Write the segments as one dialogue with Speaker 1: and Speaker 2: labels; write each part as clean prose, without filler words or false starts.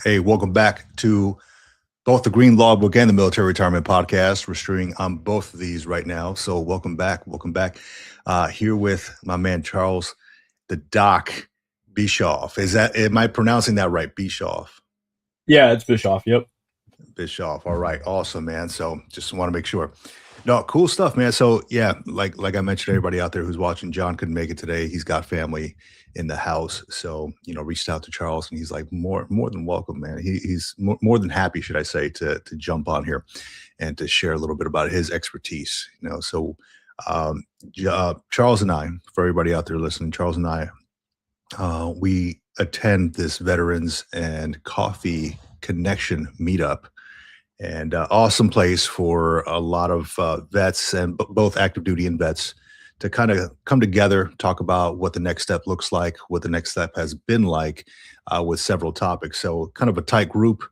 Speaker 1: Hey, welcome back to both the Green Logbook and the Military Retirement Podcast. We're streaming on both of these right now. So welcome back. Welcome back. Here with my man, Charles, the Doc Bischoff. Am I pronouncing that right? Bischoff.
Speaker 2: Yeah, it's Bischoff. Yep.
Speaker 1: Bischoff. All right. Awesome, man. So just want to make sure. No, cool stuff, man. So yeah, like I mentioned, everybody out there who's watching, John couldn't make it today. He's got family in the house. So, reached out to Charles and he's like, more than welcome, man. He's more than happy, should I say, to jump on here and to share a little bit about his expertise. So Charles and I, for everybody out there listening, Charles and I, we attend this Veterans and Coffee Connection meetup, and awesome place for a lot of vets and both active duty and vets to kind of come together, talk about what the next step looks like, what the next step has been like, with several topics. So kind of a tight group,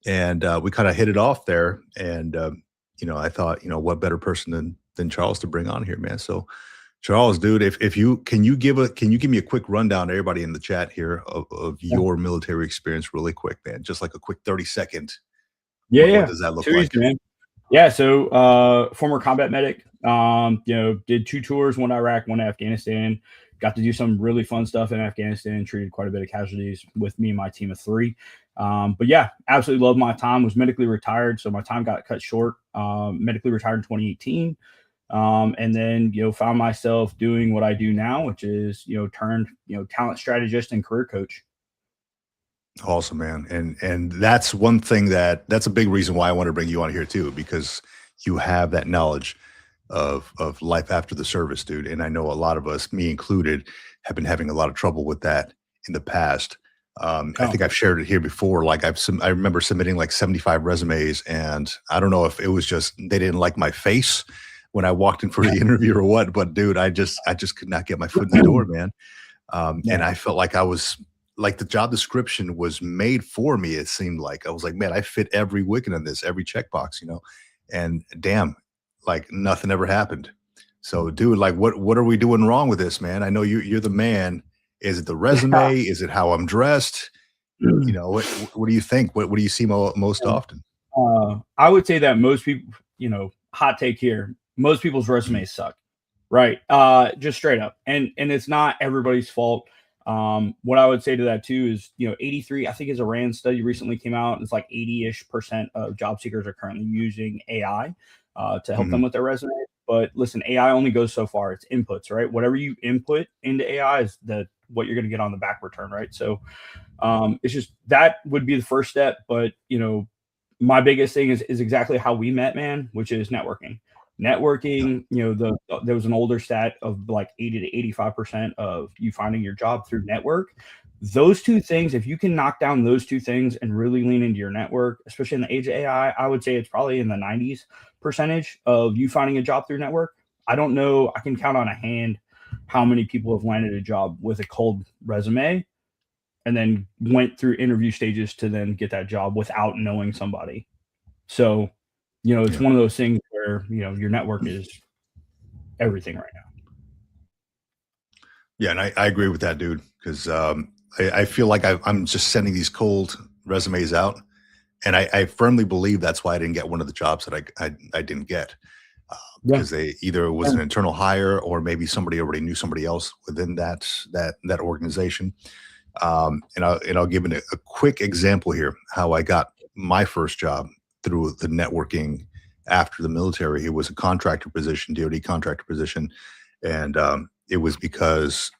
Speaker 1: and we kind of hit it off there. And I thought, what better person than Charles to bring on here, man. So Charles, dude, if you can you give me a quick rundown to everybody in the chat here of your military experience really quick, man? Just like a quick 30-second.
Speaker 2: Yeah.
Speaker 1: What does that look
Speaker 2: Too
Speaker 1: like?
Speaker 2: easy, man. Yeah. So, former combat medic, did 2 tours, one to Iraq, one to Afghanistan. Got to do some really fun stuff in Afghanistan, treated quite a bit of casualties with me and my team of 3. But yeah, absolutely loved my time, was medically retired. So my time got cut short, medically retired in 2018. And then, found myself doing what I do now, which is, turned, talent strategist and career coach.
Speaker 1: Awesome, man. And that's one thing that's a big reason why I want to bring you on here too, because you have that knowledge of life after the service, dude. And I know a lot of us, me included, have been having a lot of trouble with that in the past. I think I've shared it here before. Like I remember submitting like 75 resumes, and I don't know if it was just they didn't like my face when I walked in for the interview or what, but dude, I just could not get my foot in the door, man. And I felt like I was like the job description was made for me. It seemed like I was like, man, I fit every wicket on this, every checkbox, and damn, like nothing ever happened. So dude, like what are we doing wrong with this, man? I know you're the man. Is it the resume? Is it how I'm dressed? What do you think? What do you see most often?
Speaker 2: I would say that most people, hot take here, most people's resumes suck, right? Just straight up. And it's not everybody's fault. What I would say to that too is, 83, I think is a RAND study recently came out. It's like 80-ish% of job seekers are currently using AI to help them with their resume. But listen, AI only goes so far. It's inputs, right? Whatever you input into AI is what you're going to get on the back return, right? So it's just that would be the first step. But, my biggest thing is exactly how we met, man, which is networking. Networking, there was an older stat of like 80 to 85% of you finding your job through network. Those 2 things, if you can knock down those 2 things and really lean into your network, especially in the age of AI, I would say it's probably in the 90s percentage of you finding a job through network. I don't know. I can count on a hand how many people have landed a job with a cold resume and then went through interview stages to then get that job without knowing somebody. So, it's one of those things where, your network is everything right now.
Speaker 1: Yeah, and I agree with that, dude, because I feel like I'm just sending these cold resumes out, and I firmly believe that's why I didn't get one of the jobs that I didn't get, because they either it was an internal hire or maybe somebody already knew somebody else within that organization. And I'll give it a quick example here how I got my first job through the networking after the military. It was a contractor position, DoD contractor position, and it was because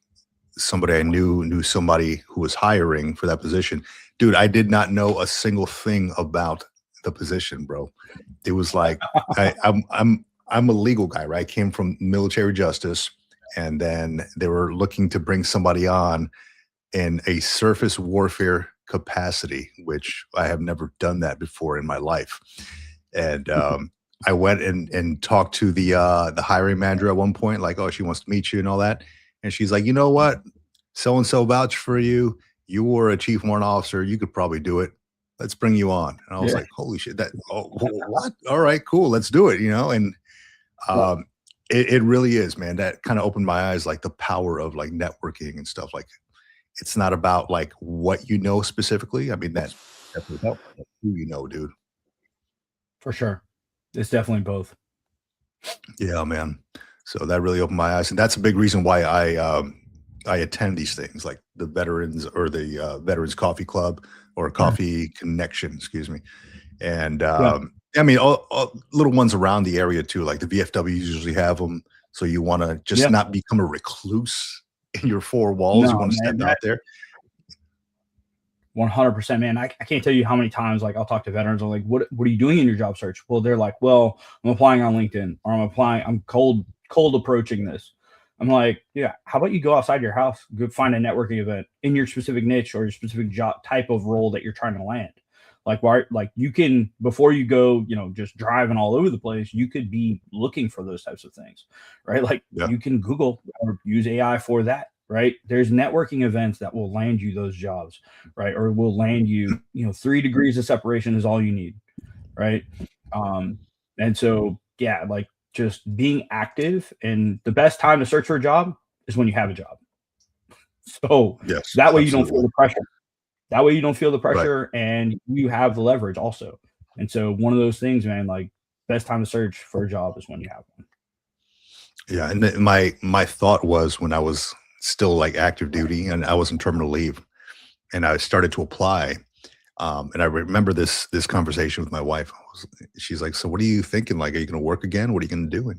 Speaker 1: somebody I knew somebody who was hiring for that position. Dude, I did not know a single thing about the position, bro. It was like I'm a legal guy, right? I came from military justice, and then they were looking to bring somebody on in a surface warfare capacity, which I have never done that before in my life. And I went and talked to the hiring manager at one point, like, oh, she wants to meet you and all that. And she's like, you know what? So-and-so vouched for you. You were a chief warrant officer. You could probably do it. Let's bring you on. And I was like, holy shit, what? All right, cool. Let's do it. And it really is, man. That kind of opened my eyes, like the power of like networking and stuff. Like, it's not about like what you know specifically. I mean, that definitely help who you know, dude.
Speaker 2: For sure. It's definitely both.
Speaker 1: Yeah, man. So that really opened my eyes, and that's a big reason why I attend these things like the veterans or the Veterans Coffee Club or Coffee Connection, excuse me. And
Speaker 2: Yeah.
Speaker 1: I mean, all little ones around the area too, like the VFWs usually have them. So you want to just
Speaker 2: Yeah.
Speaker 1: not become a recluse in your four walls. You
Speaker 2: No,
Speaker 1: want to step
Speaker 2: man,
Speaker 1: out there.
Speaker 2: 100%, man. I can't tell you how many times like I'll talk to veterans. I'm like, what are you doing in your job search? Well, they're like, well, I'm applying on LinkedIn, or I'm cold approaching this. I'm like, yeah, how about you go outside your house, go find a networking event in your specific niche or your specific job type of role that you're trying to land. Like, why, like you can, before you go, just driving all over the place, you could be looking for those types of things, right? Like you can Google or use AI for that, right? There's networking events that will land you those jobs, right? Or will land you, 3 degrees of separation is all you need, right? And so, yeah, like just being active, and the best time to search for a job is when you have a job. So
Speaker 1: Yes,
Speaker 2: that way you don't
Speaker 1: absolutely.
Speaker 2: feel the pressure. That way you don't feel the
Speaker 1: Right.
Speaker 2: pressure and you have the leverage also. And so one of those things, man, like best time to search for a job is when you have one.
Speaker 1: Yeah, and my thought was when I was still like active duty and I was in terminal leave, and I started to apply. And I remember this conversation with my wife. She's like, "So what are you thinking? Like, are you going to work again? What are you going to do?"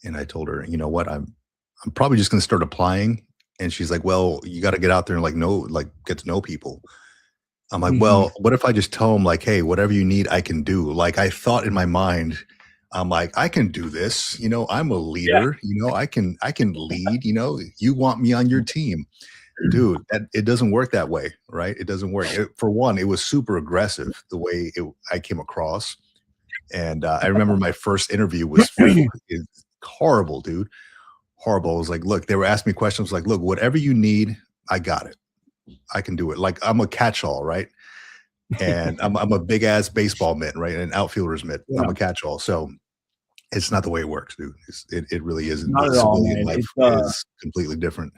Speaker 1: And I told her, "You know what? I'm probably just going to start applying." And she's like, "Well, you got to get out there and like get to know people." I'm like,
Speaker 2: Mhm.
Speaker 1: "Well, what if I just tell them like, hey, whatever you need, I can do." Like I thought in my mind, I'm like, I can do this. I'm a
Speaker 2: Yeah.
Speaker 1: leader. I can lead. You want me on your team, dude. It doesn't work that way, right? It doesn't work. For one, it was super aggressive the way I came across, and I remember my first interview was horrible, dude. Horrible. I was like, look, they were asking me questions like, look, whatever you need, I got it. I can do it. Like I'm a catch-all, right? And I'm a big ass baseball mitt, right? An outfielder's mitt. I'm
Speaker 2: Yeah.
Speaker 1: a catch-all. So it's not the way it works, dude. It really isn't.
Speaker 2: Not
Speaker 1: The
Speaker 2: at all,
Speaker 1: civilian
Speaker 2: man.
Speaker 1: life
Speaker 2: It's
Speaker 1: is completely different.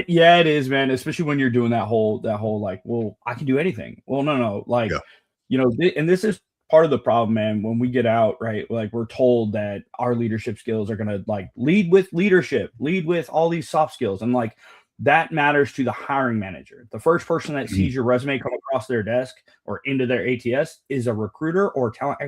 Speaker 2: yeah, it is, man. Especially when you're doing that whole like, well, I can do anything. Well, no. Like,
Speaker 1: Yeah.
Speaker 2: and this is part of the problem, man. When we get out, right? Like we're told that our leadership skills are gonna like lead with leadership, lead with all these soft skills, and like that matters to the hiring manager. The first person that
Speaker 1: Mhm.
Speaker 2: sees your resume come across their desk or into their ATS is a recruiter or talent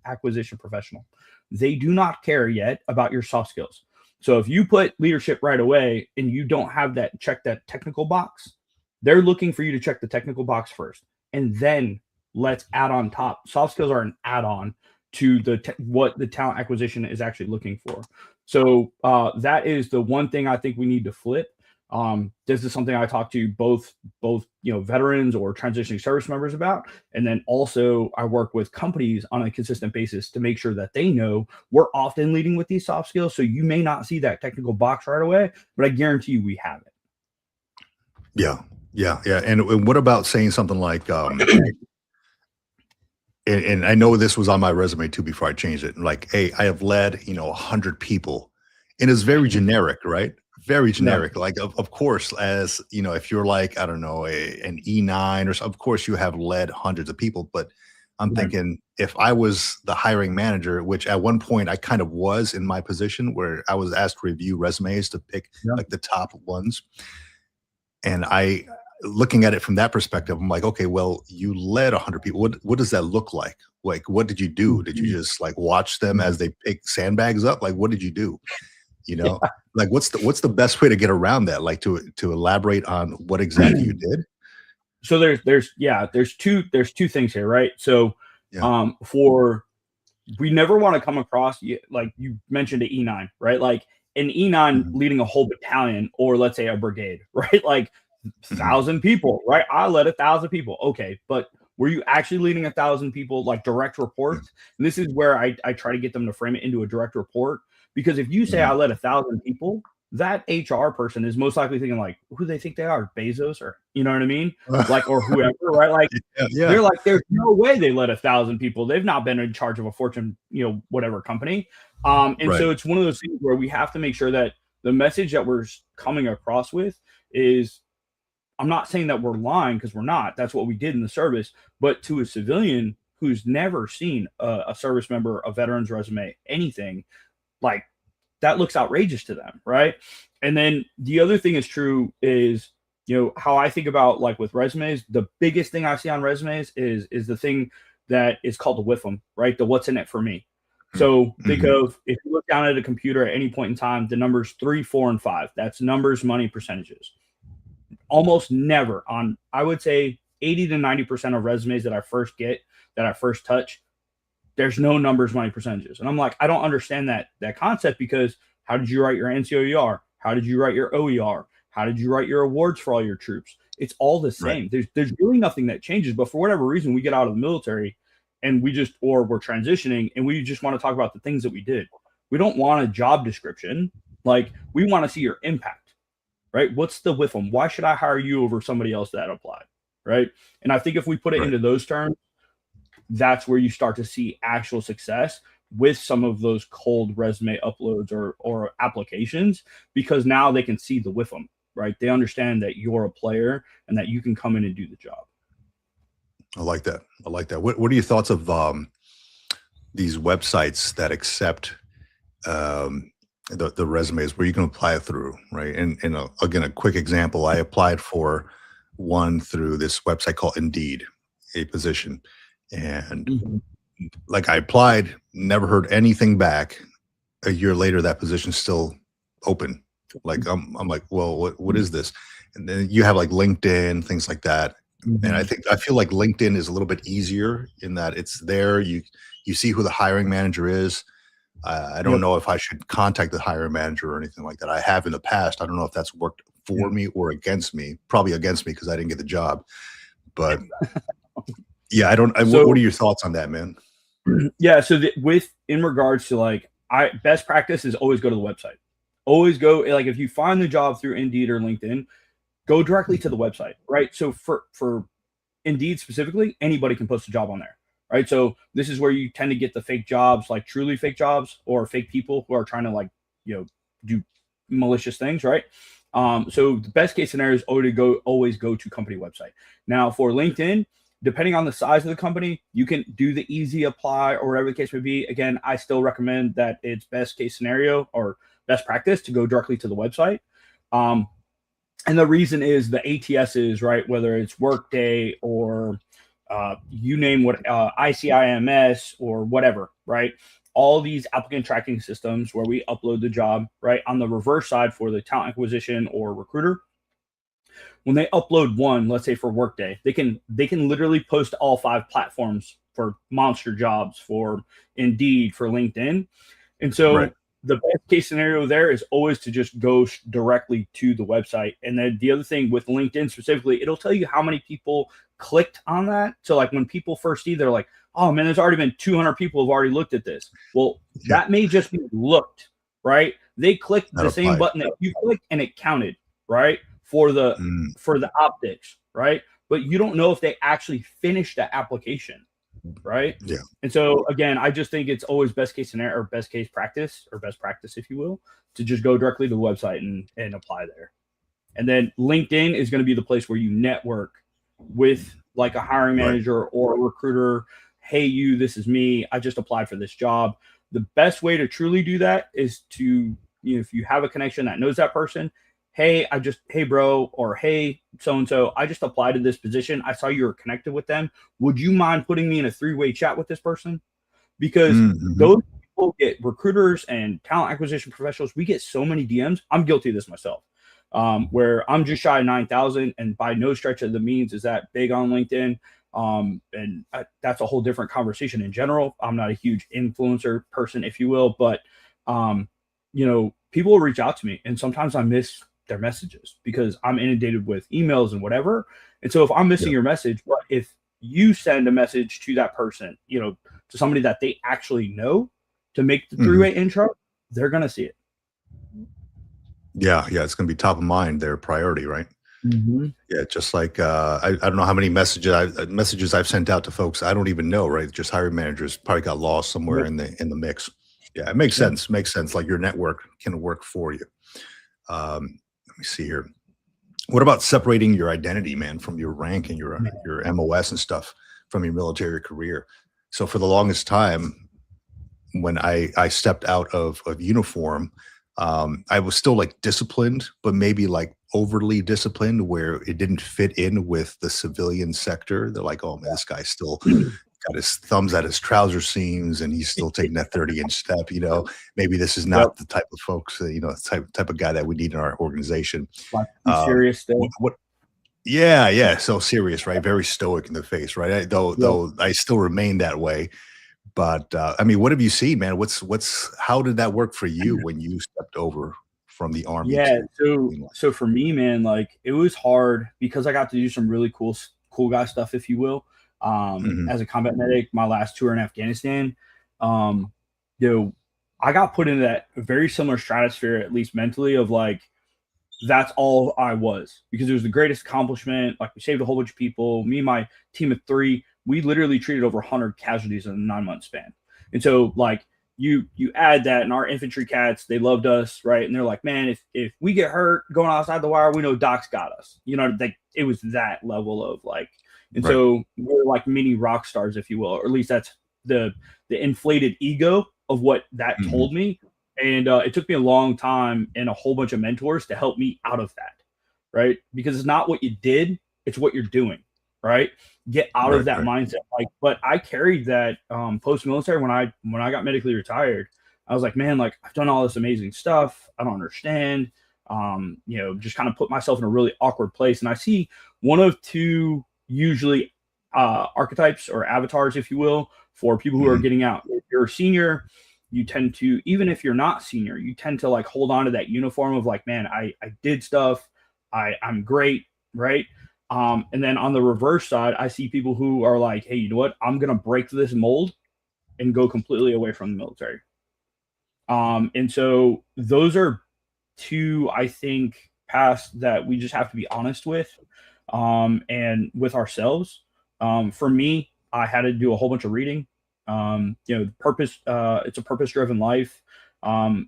Speaker 2: acquisition professional. They do not care yet about your soft skills. So if you put leadership right away and you don't have that check that technical box, they're looking for you to check the technical box first, and then let's add on top. Soft skills are an add-on to what the talent acquisition is actually looking for. So that is the one thing I think we need to flip. This is something I talk to both veterans or transitioning service members about, and then also I work with companies on a consistent basis to make sure that they know we're often leading with these soft skills. So you may not see that technical box right away, but I guarantee you we have it.
Speaker 1: Yeah. Yeah. Yeah. And what about saying something like, and I know this was on my resume too before I changed it. Like, hey, I have led, 100 people. And it's very generic, right? Very
Speaker 2: Yeah.
Speaker 1: generic. Like, of course, as if you're like, I don't know, an E9 or so, of course you have led hundreds of people. But I'm
Speaker 2: Right.
Speaker 1: thinking if I was the hiring manager, which at one point I kind of was in my position where I was asked to review resumes to pick
Speaker 2: Yeah.
Speaker 1: like the top ones. And looking at it from that perspective, I'm like, okay, well, you led 100 people. What does that look like? Like, what did you do? Did you just like watch them as they pick sandbags up? Like, what did you do? You know,
Speaker 2: Yeah.
Speaker 1: like what's the best way to get around that? Like to elaborate on what exactly you did?
Speaker 2: So there's two things here, right? So
Speaker 1: Yeah.
Speaker 2: for we never want to come across, like you mentioned, an E9, right? Like an E9
Speaker 1: Mhm.
Speaker 2: leading a whole battalion, or let's say a brigade, right? Like
Speaker 1: Mhm.
Speaker 2: 1,000 people, right? I led 1,000 people. Okay, but were you actually leading 1,000 people, like direct
Speaker 1: Yeah.
Speaker 2: reports? And this is where I try to get them to frame it into a direct report. Because if you say I
Speaker 1: Mhm.
Speaker 2: led 1,000 people, that HR person is most likely thinking like, who do they think they are, Bezos, or you know what I mean? Like, or whoever, right? Like
Speaker 1: Yeah, yeah.
Speaker 2: they're like, there's no way they led 1,000 people. They've not been in charge of a Fortune, whatever company. And
Speaker 1: Right.
Speaker 2: so it's one of those things where we have to make sure that the message that we're coming across with is I'm not saying that we're lying, because we're not. That's what we did in the service. But to a civilian who's never seen a service member, a veteran's resume, anything, like, that looks outrageous to them, right? And then the other thing is true is, how I think about, like, with resumes, the biggest thing I see on resumes is the thing that is called the WIFM, right? The what's in it for me. So think of, if you look down at a computer at any point in time, the numbers 3, 4, and 5, that's numbers, money, percentages. Almost never on, I would say 80 to 90% of resumes that I first get, that I first touch, there's no numbers, money, percentages. And I'm like, I don't understand that concept, because how did you write your NCOER? How did you write your OER? How did you write your awards for all your troops? It's all the same. Right. There's really nothing that changes. But for whatever reason, we get out of the military and we're transitioning, and we just want to talk about the things that we did. We don't want a job description. Like, we want to see your impact, right? What's the WIFM? Why should I hire you over somebody else that applied, right? And I think if we put it into those terms, that's where you start to see actual success with some of those cold resume uploads or applications, because now they can see the WIFM, right? They understand that you're a player and that you can come in and do the job.
Speaker 1: I like that. What are your thoughts of these websites that accept the resumes where you can apply through, right? And again, a quick example, I applied for one through this website called Indeed, a position. And like, I applied, never heard anything back. A year later, that position's still open. Like, I'm like, well, what is this? And then you have like LinkedIn, things like that. And I feel like LinkedIn is a little bit easier in that it's there. You see who the hiring manager is. I don't know if I should contact the hiring manager or anything like that. I have in the past. I don't know if that's worked for me or against me. Probably against me, because I didn't get the job. But yeah, I don't. What are your thoughts on that, man?
Speaker 2: Yeah. So in regards to, like, best practice is always go to the website. Always go, like, if you find the job through Indeed or LinkedIn, go directly to the website, right? So for Indeed specifically, anybody can post a job on there, right? So this is where you tend to get the fake jobs, like truly fake jobs, or fake people who are trying to, like, do malicious things, right? So the best case scenario is always go to company website. Now for LinkedIn, depending on the size of the company, you can do the easy apply or whatever the case may be. Again, I still recommend that it's best case scenario or best practice to go directly to the website. And the reason is the ATSs, right? Whether it's Workday or you name what, ICIMS or whatever, right? All these applicant tracking systems where we upload the job, right? On the reverse side for the talent acquisition or recruiter, when they upload one, let's say for Workday, they can literally post to all 5 platforms for monster jobs, for Indeed, for LinkedIn. And so the best case scenario there is always to just go directly to the website. And then the other thing with LinkedIn specifically, it'll tell you how many people clicked on that. So like when people first see, they're like, oh man, there's already been 200 people who have already looked at this. Well, that may just be looked, right? They clicked the same button that you clicked and it counted, right? For the optics, right? But you don't know if they actually finished that application, right?
Speaker 1: Yeah.
Speaker 2: And so again, I just think it's always best case scenario or best case practice or best practice, if you will, to just go directly to the website and apply there. And then LinkedIn is going to be the place where you network with like a hiring manager or a recruiter. Hey, this is me. I just applied for this job. The best way to truly do that is to, if you have a connection that knows that person, hey bro, or hey so-and-so, I just applied to this position. I saw you were connected with them. Would you mind putting me in a 3-way chat with this person? Because those people get, recruiters and talent acquisition professionals, we get so many DMs. I'm guilty of this myself, where I'm just shy of 9,000, and by no stretch of the means is that big on LinkedIn. And that's a whole different conversation in general. I'm not a huge influencer person, if you will, but people will reach out to me, and sometimes I miss their messages because I'm inundated with emails and whatever. And so if I'm missing your message, but if you send a message to that person, to somebody that they actually know, to make the 3-way intro, they're going to see it.
Speaker 1: Yeah. It's going to be top of mind, their priority, right? Yeah. Just like, I don't know how many messages I've sent out to folks I don't even know, right? Just hiring managers probably got lost somewhere in the mix. Yeah. It makes sense. Makes sense. Like your network can work for you. Let me see here. What about separating your identity, man, from your rank and
Speaker 2: Man,
Speaker 1: your MOS and stuff from your military career? So for the longest time, when I stepped out of uniform, I was still like disciplined, but maybe like overly disciplined, where it didn't fit in with the civilian sector. They're like, "Oh man, this guy's still got his thumbs at his trouser seams, and he's still taking that 30-inch step." Maybe this is
Speaker 2: yep.
Speaker 1: not the type of folks, type of guy that we need in our organization.
Speaker 2: Like, be
Speaker 1: Um,
Speaker 2: serious
Speaker 1: what,
Speaker 2: still.
Speaker 1: what yeah, yeah, so serious, right? Very stoic in the face, right?
Speaker 2: Yep.
Speaker 1: Though I still remain that way, but, I mean, what have you seen, man? How did that work for you when you stepped over from the army
Speaker 2: Yeah,
Speaker 1: to
Speaker 2: so
Speaker 1: civilian life?
Speaker 2: so for me, man, like, it was hard because I got to do some really cool guy stuff, if you will,
Speaker 1: Mhm,
Speaker 2: as a combat medic, my last tour in Afghanistan. Um, you know, I got put into that very similar stratosphere, at least mentally, of like, that's all I was because it was the greatest accomplishment. Like, we saved a whole bunch of people. Me and my team of three, we literally treated over 100 casualties in a 9 month span. And so, like, you add that, and our infantry cats, they loved us, right? And they're like, man, if we get hurt going outside the wire, we know Doc's got us. Like, it was that level of like, and
Speaker 1: right,
Speaker 2: so we're like mini rock stars, if you will, or at least that's the inflated ego of what that
Speaker 1: mhm,
Speaker 2: told me. And it took me a long time and a whole bunch of mentors to help me out of that, right? Because it's not what you did, it's what you're doing, right? Get out of
Speaker 1: right,
Speaker 2: that
Speaker 1: right,
Speaker 2: mindset. Like, but I carried that post military when I got medically retired. I was like, man, like, I've done all this amazing stuff. I don't understand. Just kind of put myself in a really awkward place. And I see one of two usually archetypes or avatars, if you will, for people who are
Speaker 1: mhm,
Speaker 2: getting out. If you're a senior, you tend to, even if you're not senior, you tend to like hold on to that uniform of like, man, I did stuff, I'm great, right? And then on the reverse side, I see people who are like, hey, you know what, I'm gonna break this mold and go completely away from the military. And so those are two, I think, paths that we just have to be honest with, and with ourselves. For me, I had to do a whole bunch of reading. Purpose. It's a purpose-driven life.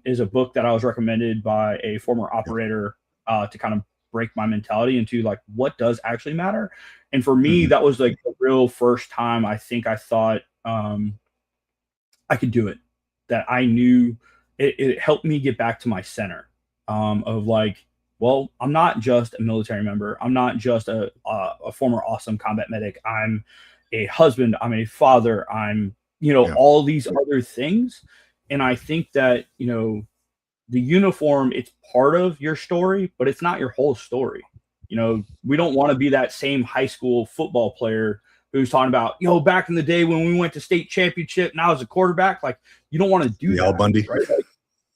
Speaker 2: Is a book that I was recommended by a former
Speaker 1: yeah,
Speaker 2: operator to kind of break my mentality into like what does actually matter. And for me,
Speaker 1: mhm,
Speaker 2: that was like the real first time I think I thought I could do it. That I knew it helped me get back to my center of like, well, I'm not just a military member. I'm not just a former awesome combat medic. I'm a husband. I'm a father. I'm
Speaker 1: yeah,
Speaker 2: all these other things. And I think that the uniform, it's part of your story, but it's not your whole story. We don't want to be that same high school football player who's talking about, back in the day when we went to state championship and I was a quarterback. Like, you don't want to do
Speaker 1: the Al
Speaker 2: that,
Speaker 1: Bundy.
Speaker 2: right? Like,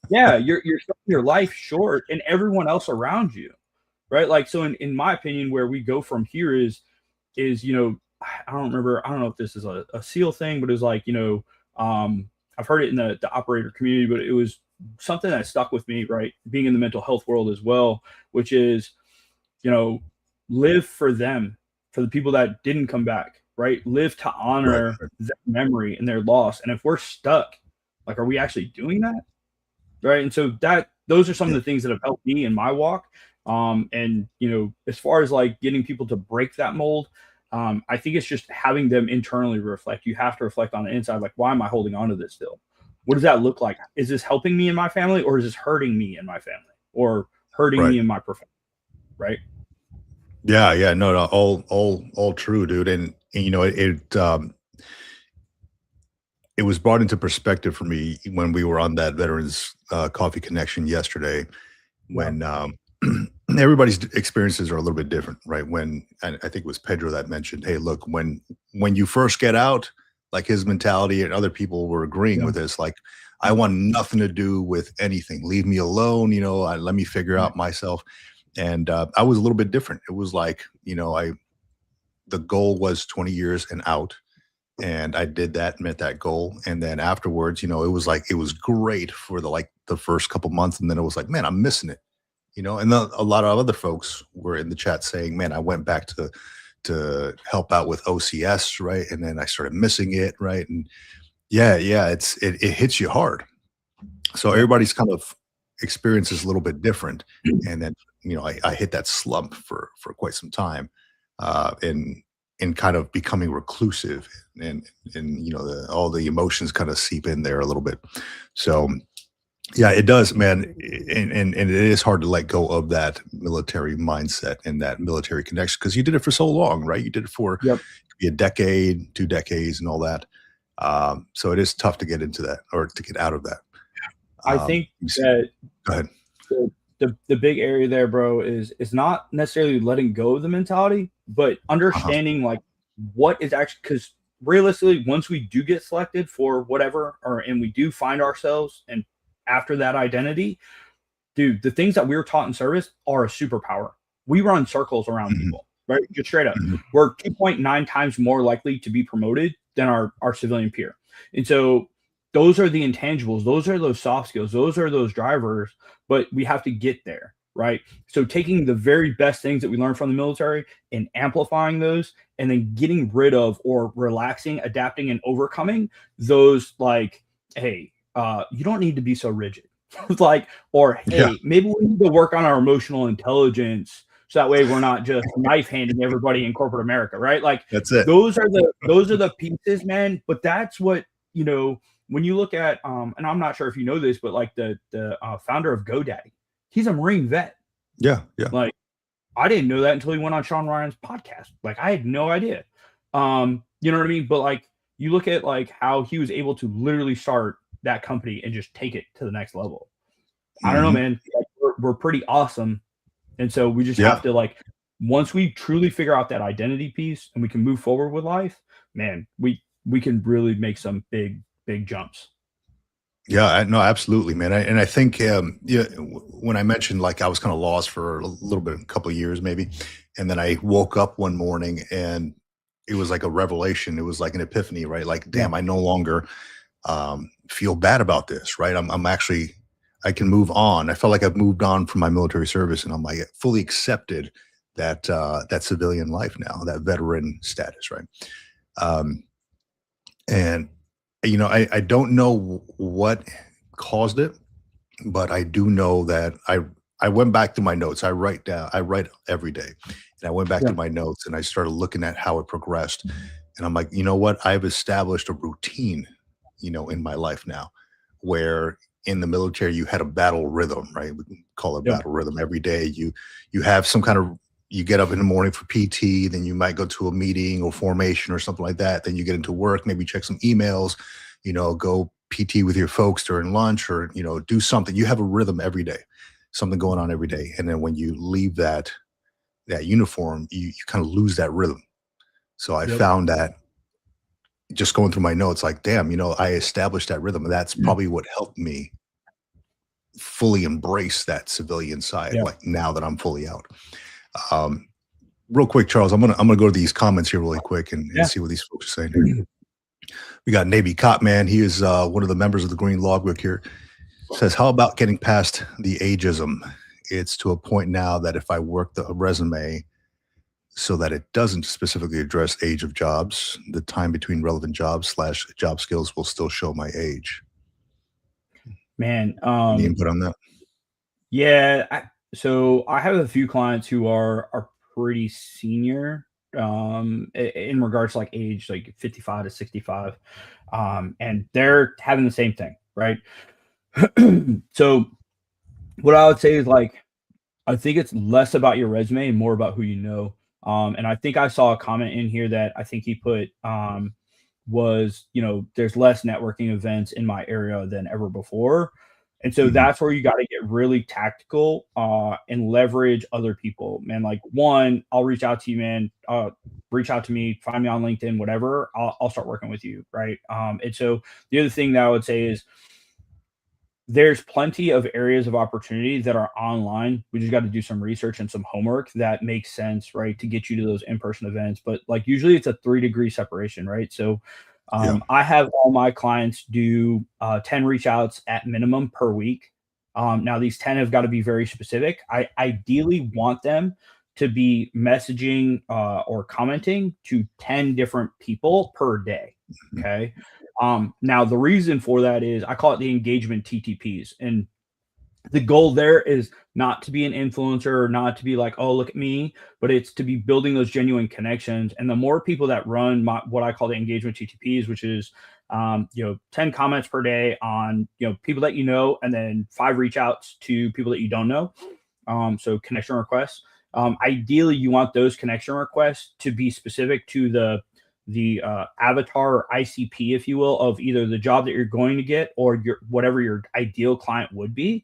Speaker 2: yeah, you're selling your life short and everyone else around you, right? Like, so in my opinion, where we go from here is I don't remember. I don't know if this is a SEAL thing, but it was like I've heard it in the operator community, but it was something that stuck with me, right? Being in the mental health world as well, which is you know live for them, for the people that didn't come back, right? Live to
Speaker 1: Right,
Speaker 2: honor
Speaker 1: right,
Speaker 2: their memory and their loss. And if we're stuck, like, are we actually doing that, right? And so those are some of
Speaker 1: yeah,
Speaker 2: the things that have helped me in my walk. And as far as like getting people to break that mold, I think it's just having them internally reflect. You have to reflect on the inside, like, why am I holding on to this still? What does that look like? Is this helping me in my family, or is this hurting me in my family, or hurting
Speaker 1: right.
Speaker 2: me in my profession, right?
Speaker 1: Yeah, yeah, no, no, all true, dude, and it was brought into perspective for me when we were on that Veterans, Coffee Connection yesterday,
Speaker 2: Yeah.
Speaker 1: when, everybody's experiences are a little bit different, right? When I think it was Pedro that mentioned, "Hey, look, when you first get out," like, his mentality and other people were agreeing
Speaker 2: Yeah.
Speaker 1: with this, like, "I want nothing to do with anything. Leave me alone, let me figure
Speaker 2: Right.
Speaker 1: out myself." And, I was a little bit different. It was like, I the goal was 20 years and out, and I did that, met that goal, and then afterwards, it was like it was great for the first couple months, and then it was like, "Man, I'm missing it." And a lot of other folks were in the chat saying, "Man, I went back to help out with OCS, right? And then I started missing it, right?" And yeah, yeah, it hits you hard. So
Speaker 2: Yep.
Speaker 1: everybody's kind of experience is a little bit different. And then I hit that slump for quite some time, in kind of becoming reclusive, and all the emotions kind of seep in there a little bit. So yeah, it does, man, and it is hard to let go of that military mindset and that military connection, because you did it for so long, right? You did it for
Speaker 2: Yep.
Speaker 1: a decade, 2 decades, and all that. So it is tough to get into that, or to get out of that.
Speaker 2: I think that
Speaker 1: Go ahead.
Speaker 2: the big area there, bro, is not necessarily letting go of the mentality, but understanding like what is actually, because realistically, once we do get selected for whatever, and we do find ourselves and after that identity, dude, the things that we were taught in service are a superpower. We run circles around people, right? Just straight up. We're 2.9 times more likely to be promoted than our civilian peer. And so those are the intangibles. Those are those soft skills. Those are those drivers, but we have to get there, right? So taking the very best things that we learned from the military and amplifying those, and then getting rid of, or relaxing, adapting, and overcoming those, like, hey, you don't need to be so rigid. Like, or hey, maybe we need to work on our emotional intelligence, so that way we're not just knife handing everybody in corporate America, right? Like,
Speaker 1: that's it.
Speaker 2: Those are the pieces, man. But that's what, when you look at, and I'm not sure if you know this, but like the founder of GoDaddy, he's a Marine vet.
Speaker 1: Yeah.
Speaker 2: Like, I didn't know that until he went on Sean Ryan's podcast. Like, I had no idea. You know what I mean? But like, you look at like how he was able to literally start that company and just take it to the next level. I don't know, man. Like, we're pretty awesome. And so we just have to, like, once we truly figure out that identity piece and we can move forward with life, man, we can really make some big jumps.
Speaker 1: Yeah, no, absolutely, man. And I think, when I mentioned, like, I was kind of lost for a little bit, a couple of years maybe, and then I woke up one morning and it was like a revelation. It was like an epiphany, right? Like, damn, I no longer feel bad about this, right? I'm actually, I can move on. I felt like I've moved on from my military service, and I'm like fully accepted that civilian life now, that veteran status, right? And I don't know what caused it, but I do know that I went back to my notes. I write every day, and I went back to my notes and I started looking at how it progressed, and I'm like, you know what? I've established a routine, in my life now, where in the military you had a battle rhythm, right? We can call it battle rhythm. Every day you have some kind of, you get up in the morning for PT, then you might go to a meeting or formation or something like that. Then you get into work, maybe check some emails, go PT with your folks during lunch, or, do something. You have a rhythm every day, something going on every day. And then when you leave that uniform, you kind of lose that rhythm. So I found that, just going through my notes, like, damn, I established that rhythm. And that's probably what helped me fully embrace that civilian side, like, now that I'm fully out. Real quick, Charles, I'm gonna go to these comments here really quick and see what these folks are saying here. We got Navy Cop Man. He is one of the members of the Green Logbook here. Says, how about getting past the ageism? It's to a point now that if I work the resume so that it doesn't specifically address age of jobs, the time between relevant jobs / job skills will still show my age.
Speaker 2: Man,
Speaker 1: any input on that?
Speaker 2: Yeah, so I have a few clients who are pretty senior, in regards to like age, like 55 to 65, and they're having the same thing, right? So what I would say is, like, I think it's less about your resume and more about who you know. And I think I saw a comment in here that I think he put, was, there's less networking events in my area than ever before. And so that's where you got to get really tactical, and leverage other people, man. Like, one, I'll reach out to you, man. Reach out to me, find me on LinkedIn, whatever. I'll start working with you, right? And so the other thing that I would say is, there's plenty of areas of opportunity that are online. We just got to do some research and some homework that makes sense, right, to get you to those in-person events. But like, usually it's a 3-degree separation, right? So I have all my clients do 10 reach outs at minimum per week. Now these 10 have got to be very specific. I ideally want them to be messaging or commenting to 10 different people per day. Okay. Now the reason for that is, I call it the engagement TTPs. And The goal there is not to be an influencer or not to be like, oh, look at me, but it's to be building those genuine connections. And the more people that run what I call the engagement TTPs, which is 10 comments per day on people that and then 5 reach outs to people that you don't know. So connection requests. Ideally, you want those connection requests to be specific to the avatar or ICP, if you will, of either the job that you're going to get or whatever your ideal client would be.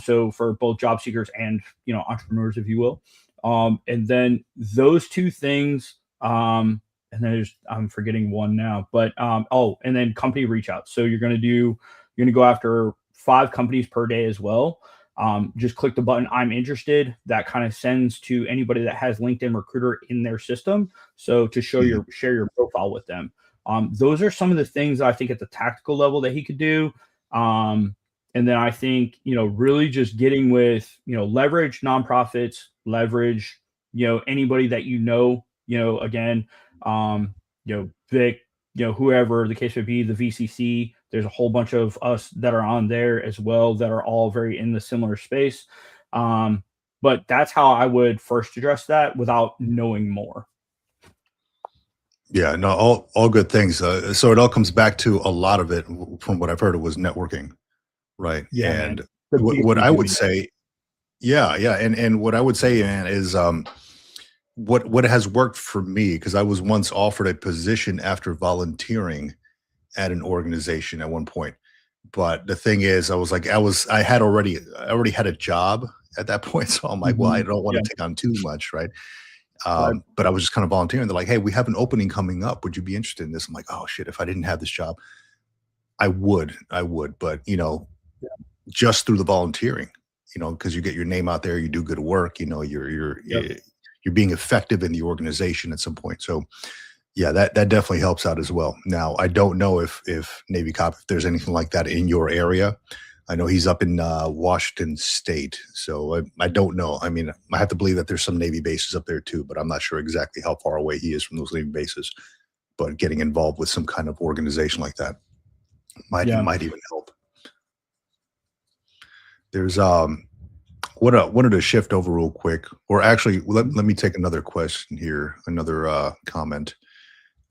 Speaker 2: So for both job seekers and entrepreneurs, if you will. And then those 2 things. And then I'm forgetting one now, but and then company reach out. So you're going to go after 5 companies per day as well. Just click the button, I'm interested. That kind of sends to anybody that has LinkedIn Recruiter in their system. So to share your profile with them. Those are some of the things that I think at the tactical level that he could do. And then I think, really just getting with, leverage nonprofits, leverage, anybody that, again, Vic, whoever the case may be, the VCC, there's a whole bunch of us that are on there as well that are all very in the similar space. But that's how I would first address that without knowing more.
Speaker 1: Yeah, no, all good things. So it all comes back to a lot of it, from what I've heard, it was networking. Right.
Speaker 2: Yeah,
Speaker 1: and what I would say, and what I would say, man, is what has worked for me, because I was once offered a position after volunteering at an organization at one point. But the thing is, I was like, I already had a job at that point. So I'm like, well, I don't want to take on too much, right? But I was just kind of volunteering. They're like, hey, we have an opening coming up. Would you be interested in this? I'm like, oh shit, if I didn't have this job, I would. But just through the volunteering, because you get your name out there, you do good work, you're being effective in the organization at some point. So yeah, that definitely helps out as well. Now, I don't know if Navy Cop, if there's anything like that in your area. I know he's up in Washington State, so I don't know. I mean, I have to believe that there's some Navy bases up there too, but I'm not sure exactly how far away he is from those Navy bases. But getting involved with some kind of organization like that might even help. There's wanted to shift over real quick, or actually let me take another question here, another comment.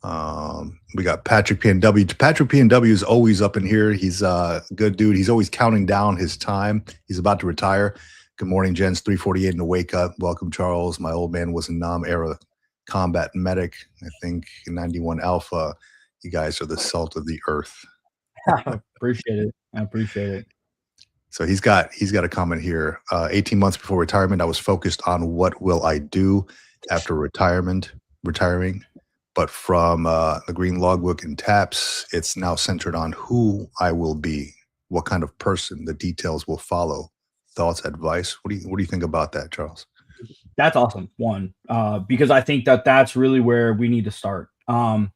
Speaker 1: We got Patrick PNW. Patrick PNW is always up in here. He's a good dude. He's always counting down his time. He's about to retire. Good morning, gents. 3:48 in the wake up. Welcome, Charles. My old man was a Nam era combat medic. I think 91 Alpha. You guys are the salt of the earth.
Speaker 2: Appreciate it. I appreciate it.
Speaker 1: So he's got a comment here. 18 months before retirement, I was focused on what will I do after retiring. But from the Green Logbook and TAPS, it's now centered on who I will be, what kind of person. The details will follow. Thoughts, advice. What do you think about that, Charles?
Speaker 2: That's awesome. One, because I think that's really where we need to start. I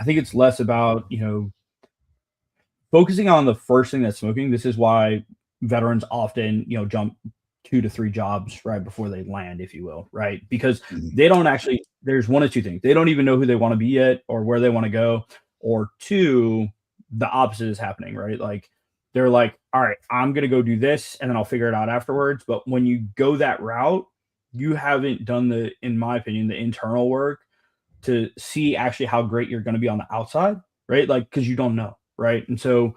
Speaker 2: think it's less about focusing on the first thing that's smoking. This is why veterans often jump 2 to 3 jobs right before they land, if you will, right? Because they don't actually, there's one of 2 things. They don't even know who they want to be yet or where they want to go, or 2, the opposite is happening, right? Like they're like, all right, I'm going to go do this and then I'll figure it out afterwards. But when you go that route, you haven't done in my opinion, the internal work to see actually how great you're going to be on the outside, right? Like, cause you don't know. Right. And so,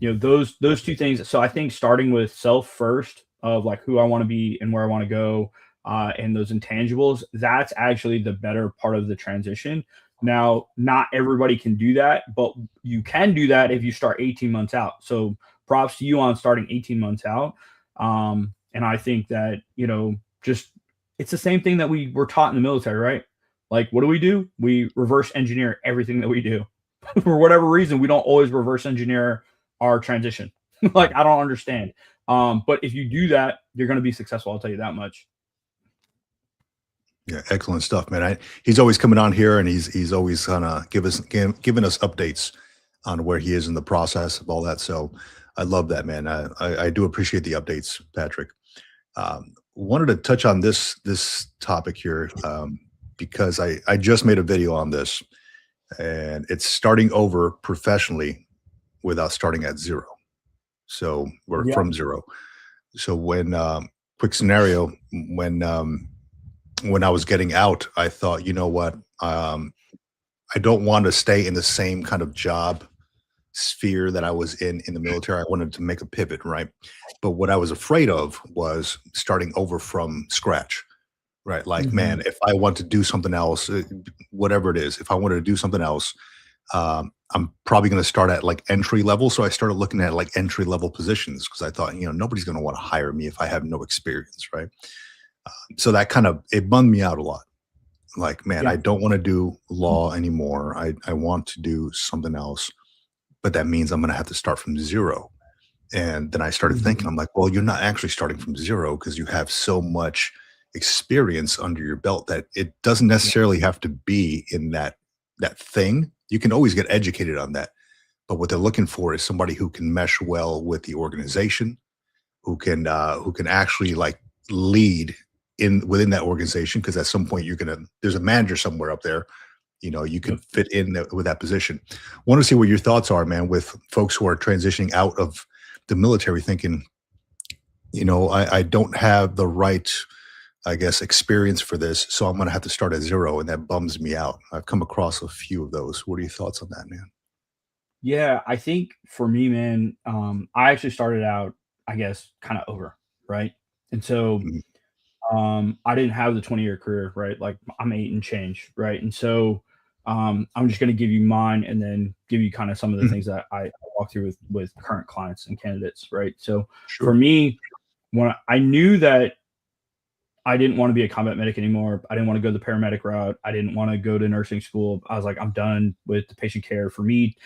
Speaker 2: those 2 things. So I think starting with self first, of like who I want to be and where I want to go, and those intangibles, that's actually the better part of the transition. Now, not everybody can do that, but you can do that if you start 18 months out. So props to you on starting 18 months out. And I think that, just, it's the same thing that we were taught in the military, right? Like, what do? We reverse engineer everything that we do. For whatever reason, we don't always reverse engineer our transition. Like, I don't understand. But if you do that, you're going to be successful. I'll tell you that much.
Speaker 1: Yeah, excellent stuff, man. He's always coming on here, and he's always gonna giving us updates on where he is in the process of all that. So I love that, man. I do appreciate the updates, Patrick. Wanted to touch on this topic here, because I just made a video on this, and it's starting over professionally without starting at zero. So we're
Speaker 2: Yeah.
Speaker 1: from zero. So when quick scenario, when I was getting out, I thought, you know what, I don't want to stay in the same kind of job sphere that I was in the military. I wanted to make a pivot, right? But what I was afraid of was starting over from scratch, right? Like,
Speaker 2: Mhm.
Speaker 1: man, if I want to do something else, whatever it is, if I wanted to do something else, I'm probably going to start at like entry level. So I started looking at like entry level positions because I thought, nobody's going to want to hire me if I have no experience, right? So that kind of it bummed me out a lot. Like, man, I
Speaker 2: Yeah.
Speaker 1: don't want to do law anymore. I want to do something else, but that means I'm going to have to start from zero. And then I started thinking,
Speaker 2: Mhm.
Speaker 1: I'm like, well, you're not actually starting from zero because you have so much experience under your belt that it doesn't
Speaker 2: Yeah.
Speaker 1: necessarily have to be in that thing. You can always get educated on that. But what they're looking for is somebody who can mesh well with the organization, who can actually like lead in within that organization. Because at some point there's a manager somewhere up there. You
Speaker 2: Yep.
Speaker 1: could fit in with that position. Want to see what your thoughts are, man, with folks who are transitioning out of the military, thinking, I don't have the right, I guess, experience for this, so I'm going to have to start at zero, and that bums me out. I've come across a few of those. What are your thoughts on that, man?
Speaker 2: Yeah, I think for me, man, I actually started out, I guess, kind of over, right? And so
Speaker 1: Mhm.
Speaker 2: I didn't have the 20-year career, right? Like I'm eight and change, right? And so I'm just going to give you mine and then give you kind of some of the
Speaker 1: Mhm.
Speaker 2: things that I walk through with current clients and candidates, right? So for
Speaker 1: Sure.
Speaker 2: me, when I knew that I didn't want to be a combat medic anymore, I didn't want to go the paramedic route. I didn't want to go to nursing school. I was like, I'm done with the patient care. For me,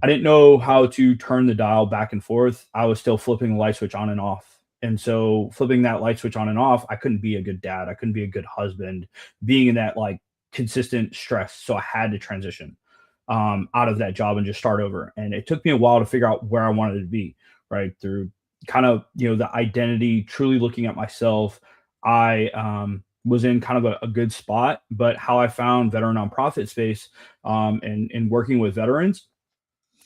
Speaker 2: I didn't know how to turn the dial back and forth. I was still flipping the light switch on and off. And so flipping that light switch on and off, I couldn't be a good dad. I couldn't be a good husband, being in that like consistent stress. So I had to transition out of that job and just start over. And it took me a while to figure out where I wanted to be, right? Through kind of, the identity, truly looking at myself. I was in kind of a good spot, but how I found veteran nonprofit space and working with veterans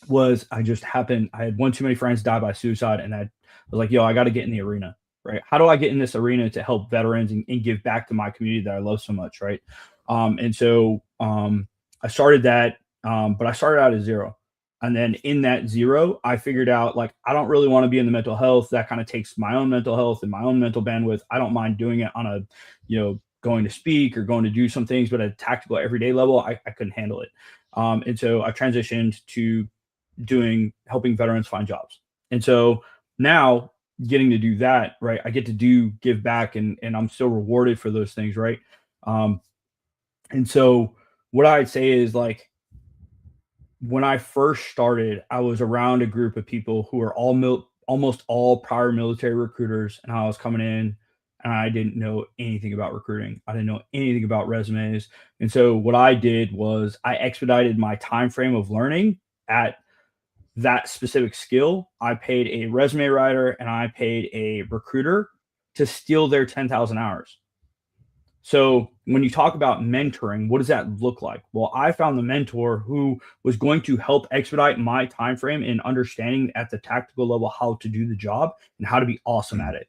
Speaker 2: was I had one too many friends die by suicide, and I was like, yo, I got to get in the arena, right? How do I get in this arena to help veterans and give back to my community that I love so much, right? And so I started that, but I started out at zero. And then in that zero, I figured out like I don't really want to be in the mental health. That kind of takes my own mental health and my own mental bandwidth. I don't mind doing it on a, going to speak or going to do some things, but at a tactical everyday level, I couldn't handle it. And so I transitioned to helping veterans find jobs. And so now getting to do that, right? I get to give back and I'm still rewarded for those things, right? Um, and so what I'd say is like when I first started, I was around a group of people who are almost all prior military recruiters, and I was coming in and I didn't know anything about recruiting. I didn't know anything about resumes. And so what I did was I expedited my time frame of learning at that specific skill. I paid a resume writer and I paid a recruiter to steal their 10,000 hours. So when you talk about mentoring, what does that look like? Well, I found the mentor who was going to help expedite my time frame in understanding at the tactical level how to do the job and how to be awesome
Speaker 1: Mhm.
Speaker 2: at it.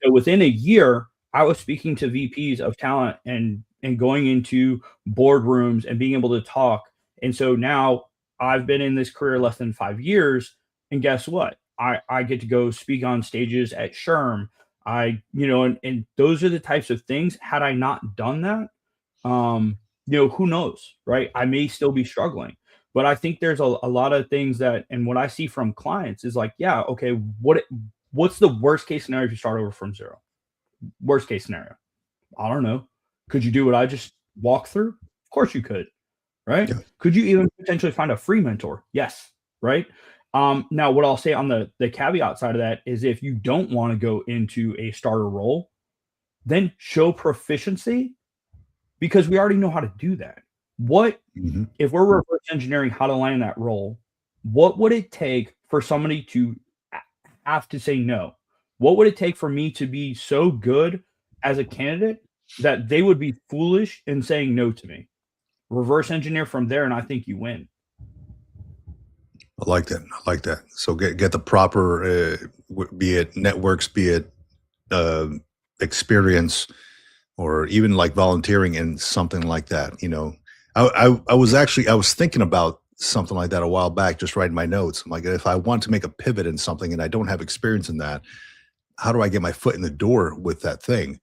Speaker 2: So within a year, I was speaking to VPs of talent and going into boardrooms and being able to talk. And so now I've been in this career less than 5 years, and guess what? I get to go speak on stages at SHRM. And those are the types of things. Had I not done that, who knows, right? I may still be struggling. But I think there's a lot of things and what I see from clients is like, yeah, okay, what's the worst case scenario if you start over from zero? Worst case scenario. I don't know. Could you do what I just walked through? Of course you could, right?
Speaker 1: Yeah.
Speaker 2: Could you even potentially find a free mentor? Yes, right? Now, what I'll say on the caveat side of that is if you don't want to go into a starter role, then show proficiency because we already know how to do that. What
Speaker 1: Mhm.
Speaker 2: if we're reverse engineering how to land that role? What would it take for somebody to have to say no? What would it take for me to be so good as a candidate that they would be foolish in saying no to me? Reverse engineer from there, and I think you win.
Speaker 1: I like that. I like that. So get the proper, be it networks, be it uh, experience, or even like volunteering in something like that. I was thinking about something like that a while back, just writing my notes. I'm like, if I want to make a pivot in something and I don't have experience in that, how do I get my foot in the door with that thing?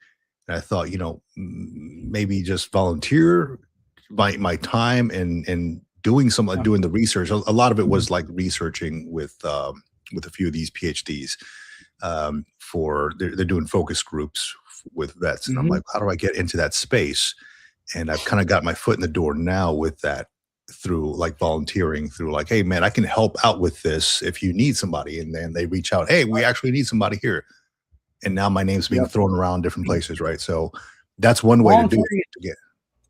Speaker 1: And I thought, maybe just volunteer my time and doing
Speaker 2: Yeah.
Speaker 1: doing the research. A lot of it was like researching with a few of these PhDs for they're doing focus groups with vets, and I'm
Speaker 2: Hmm.
Speaker 1: like, how do I get into that space? And I've kind of got my foot in the door now with that through like volunteering through like, hey man, I can help out with this if you need somebody, and then they reach out, hey, we actually need somebody here, and now my name's being
Speaker 2: Yep.
Speaker 1: thrown around different places, right? So that's one way to do it.
Speaker 2: Volunteering,
Speaker 1: To get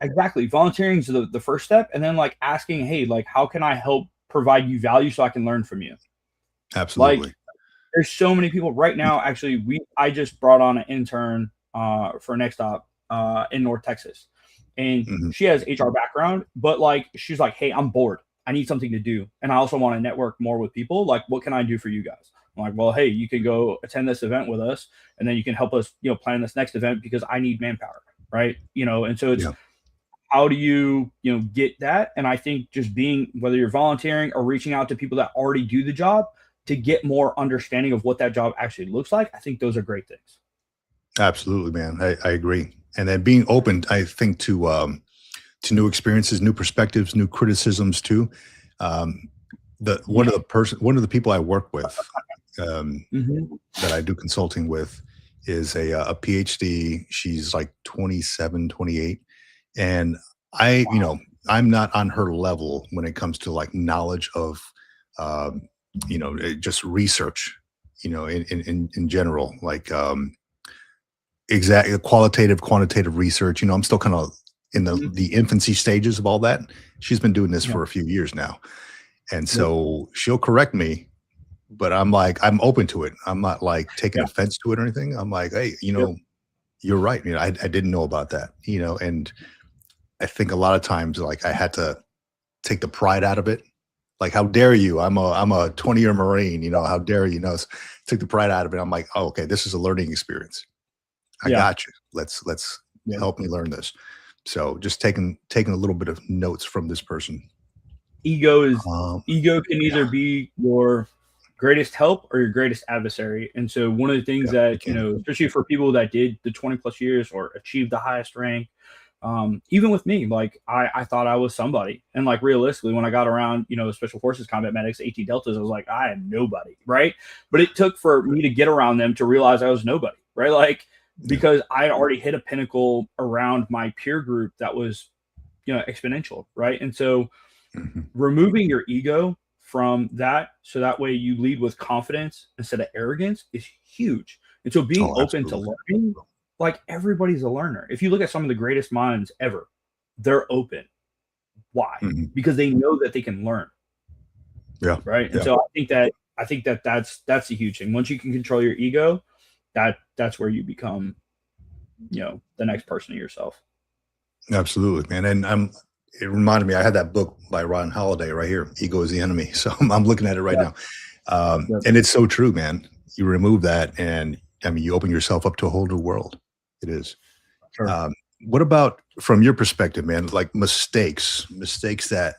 Speaker 2: exactly. Volunteering is the first step, and then like asking, hey, like how can I help provide you value so I can learn from you? Like
Speaker 1: absolutely.
Speaker 2: there's so many people right now. Actually, I just brought on an intern for Next Stop in North Texas, and
Speaker 1: Mhm.
Speaker 2: she has HR background, but like she's like, hey, I'm bored. I need something to do, and I also want to network more with people. Like, what can I do for you guys? I'm like, well, hey, you can go attend this event with us, and then you can help us, plan this next event because I need manpower, right? And so it's
Speaker 1: Yeah,
Speaker 2: how do you get that. And I think just being, whether you're volunteering or reaching out to people that already do the job to get more understanding of what that job actually looks like, I think those are great things.
Speaker 1: absolutely, man. I agree. And then being open, I think, to new experiences, new perspectives, new criticisms too. Um, the
Speaker 2: Yeah.
Speaker 1: one of the people I work with, um,
Speaker 2: Hmm.
Speaker 1: that I do consulting with, is a PhD. She's like 27, 28, and I, you
Speaker 2: Wow.
Speaker 1: know, I'm not on her level when it comes to like knowledge of, um, just research, in general, like exactly qualitative, quantitative research. I'm still kind of in the
Speaker 2: Hmm.
Speaker 1: the infancy stages of all that. She's been doing this
Speaker 2: Yeah.
Speaker 1: for a few years now, and
Speaker 2: Yep.
Speaker 1: so she'll correct me, but I'm like, I'm open to it. I'm not like taking
Speaker 2: Yeah.
Speaker 1: offense to it or anything. I'm like, hey,
Speaker 2: Yep.
Speaker 1: you're right. I didn't know about that. And I think a lot of times, like, I had to take the pride out of it. Like, how dare you? I'm a 20-year Marine. How dare you? Took the pride out of it. I'm like, oh, okay, this is a learning experience. I
Speaker 2: Yeah.
Speaker 1: got you. Let's
Speaker 2: Yeah.
Speaker 1: help me learn this. So just taking a little bit of notes from this person.
Speaker 2: ego is
Speaker 1: Um,
Speaker 2: Ego can
Speaker 1: yeah,
Speaker 2: either be your greatest help or your greatest adversary. And so one of the things
Speaker 1: yeah,
Speaker 2: that,
Speaker 1: it can.
Speaker 2: especially for people that did the 20 plus years or achieved the highest rank, even with me, like I thought I was somebody. And like realistically, when I got around, special forces combat medics, AT deltas, I was like, I am nobody. Right. But it took for me to get around them to realize I was nobody. Right. Like,
Speaker 1: Yeah.
Speaker 2: because I had already hit a pinnacle around my peer group that was, exponential. Right. And so
Speaker 1: Mhm.
Speaker 2: removing your ego from that so that way you lead with confidence instead of arrogance is huge. And so being
Speaker 1: Oh,
Speaker 2: open to
Speaker 1: absolutely.
Speaker 2: learning, like everybody's a learner. If you look at some of the greatest minds ever, they're open. Why?
Speaker 1: Mhm.
Speaker 2: Because they know that they can learn,
Speaker 1: Yeah,
Speaker 2: right? And
Speaker 1: yeah,
Speaker 2: so I think that that's a huge thing. Once you can control your ego, that's where you become, the next person of yourself.
Speaker 1: absolutely, man. And it reminded me, I had that book by Ron Holiday right here, Ego is the Enemy. So I'm looking at it right
Speaker 2: Yeah.
Speaker 1: now.
Speaker 2: Yeah.
Speaker 1: And it's so true, man. You remove that, and I mean, you open yourself up to a whole new world. It is.
Speaker 2: Sure.
Speaker 1: Um, what about from your perspective, man? Like mistakes that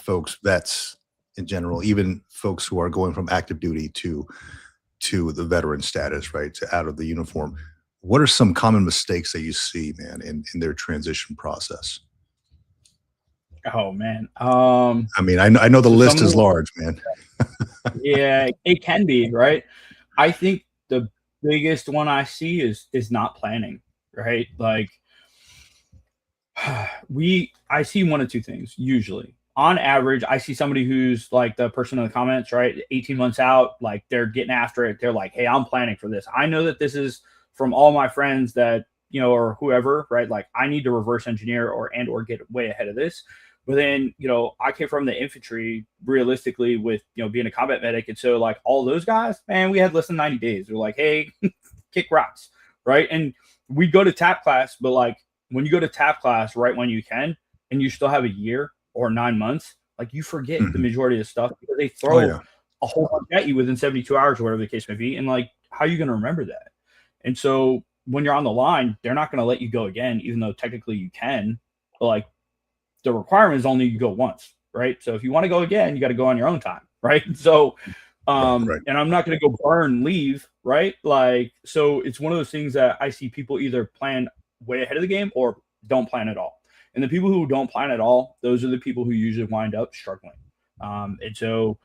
Speaker 1: folks, vets in general, even folks who are going from active duty to the veteran status, right, to out of the uniform. What are some common mistakes that you see, man, in their transition process?
Speaker 2: Oh man.
Speaker 1: I mean, I know the
Speaker 2: So
Speaker 1: list is
Speaker 2: some
Speaker 1: large, man.
Speaker 2: Yeah, it can be, right? I think the biggest one I see is not planning, right? Like I see one of two things usually. On average, I see somebody who's like the person in the comments, right? 18 months out, like they're getting after it. They're like, hey, I'm planning for this. I know that this is from all my friends that, or whoever, right? Like I need to reverse engineer or get way ahead of this. But then, I came from the infantry realistically with, being a combat medic. And so like all those guys, man, we had less than 90 days. They're like, hey, kick rocks, right? And we go to tap class, but like when you go to tap class right when you can and you still have a year or 9 months, Like you forget the majority of stuff because they throw a whole bunch at you within 72 hours or whatever the case may be. And like, how are you going to remember that? And so when you're on the line, they're not going to let you go again, even though technically you can. But like the requirement is only you go once, right? So if you want to go again, you got to go on your own time, right? So, and I'm not going to go burn, leave, right? Like, so it's one of those things that I see people either plan way ahead of the game or don't plan at all. And the people who don't plan at all, those are the people who usually wind up struggling. And so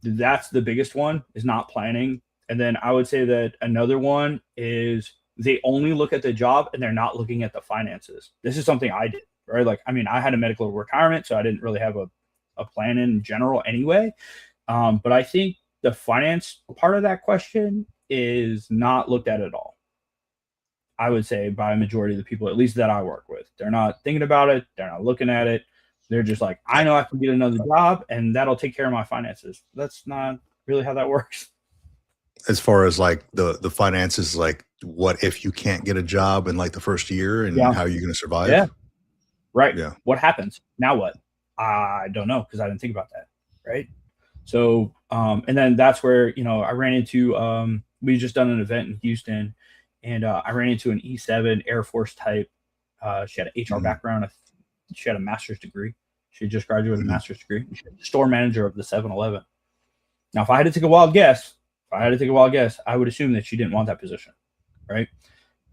Speaker 2: that's the biggest one, is not planning. And then I would say that another one is they only look at the job and they're not looking at the finances. This is something I did, right? Like, I mean, I had a medical retirement, so I didn't really have a plan in general anyway. But I think the finance part of that question is not looked at all. I would say by a majority of the people, at least that I work with, they're not thinking about it. They're not looking at it. They're just like, I know I can get another job and that'll take care of my finances. That's not really how that works.
Speaker 1: As far as like the finances, like what if you can't get a job in like the first year and how are you going to survive?
Speaker 2: Yeah. Right. Yeah. What happens? Now what? I don't know, because I didn't think about that. Right. So, and then that's where, you know, I ran into, we just done an event in Houston, and I ran into an E7 Air Force type. She had an HR background. She had a master's degree. She had just graduated with a master's degree. She was the store manager of the 7-Eleven. Now, if I had to take a wild guess, I would assume that she didn't want that position, right?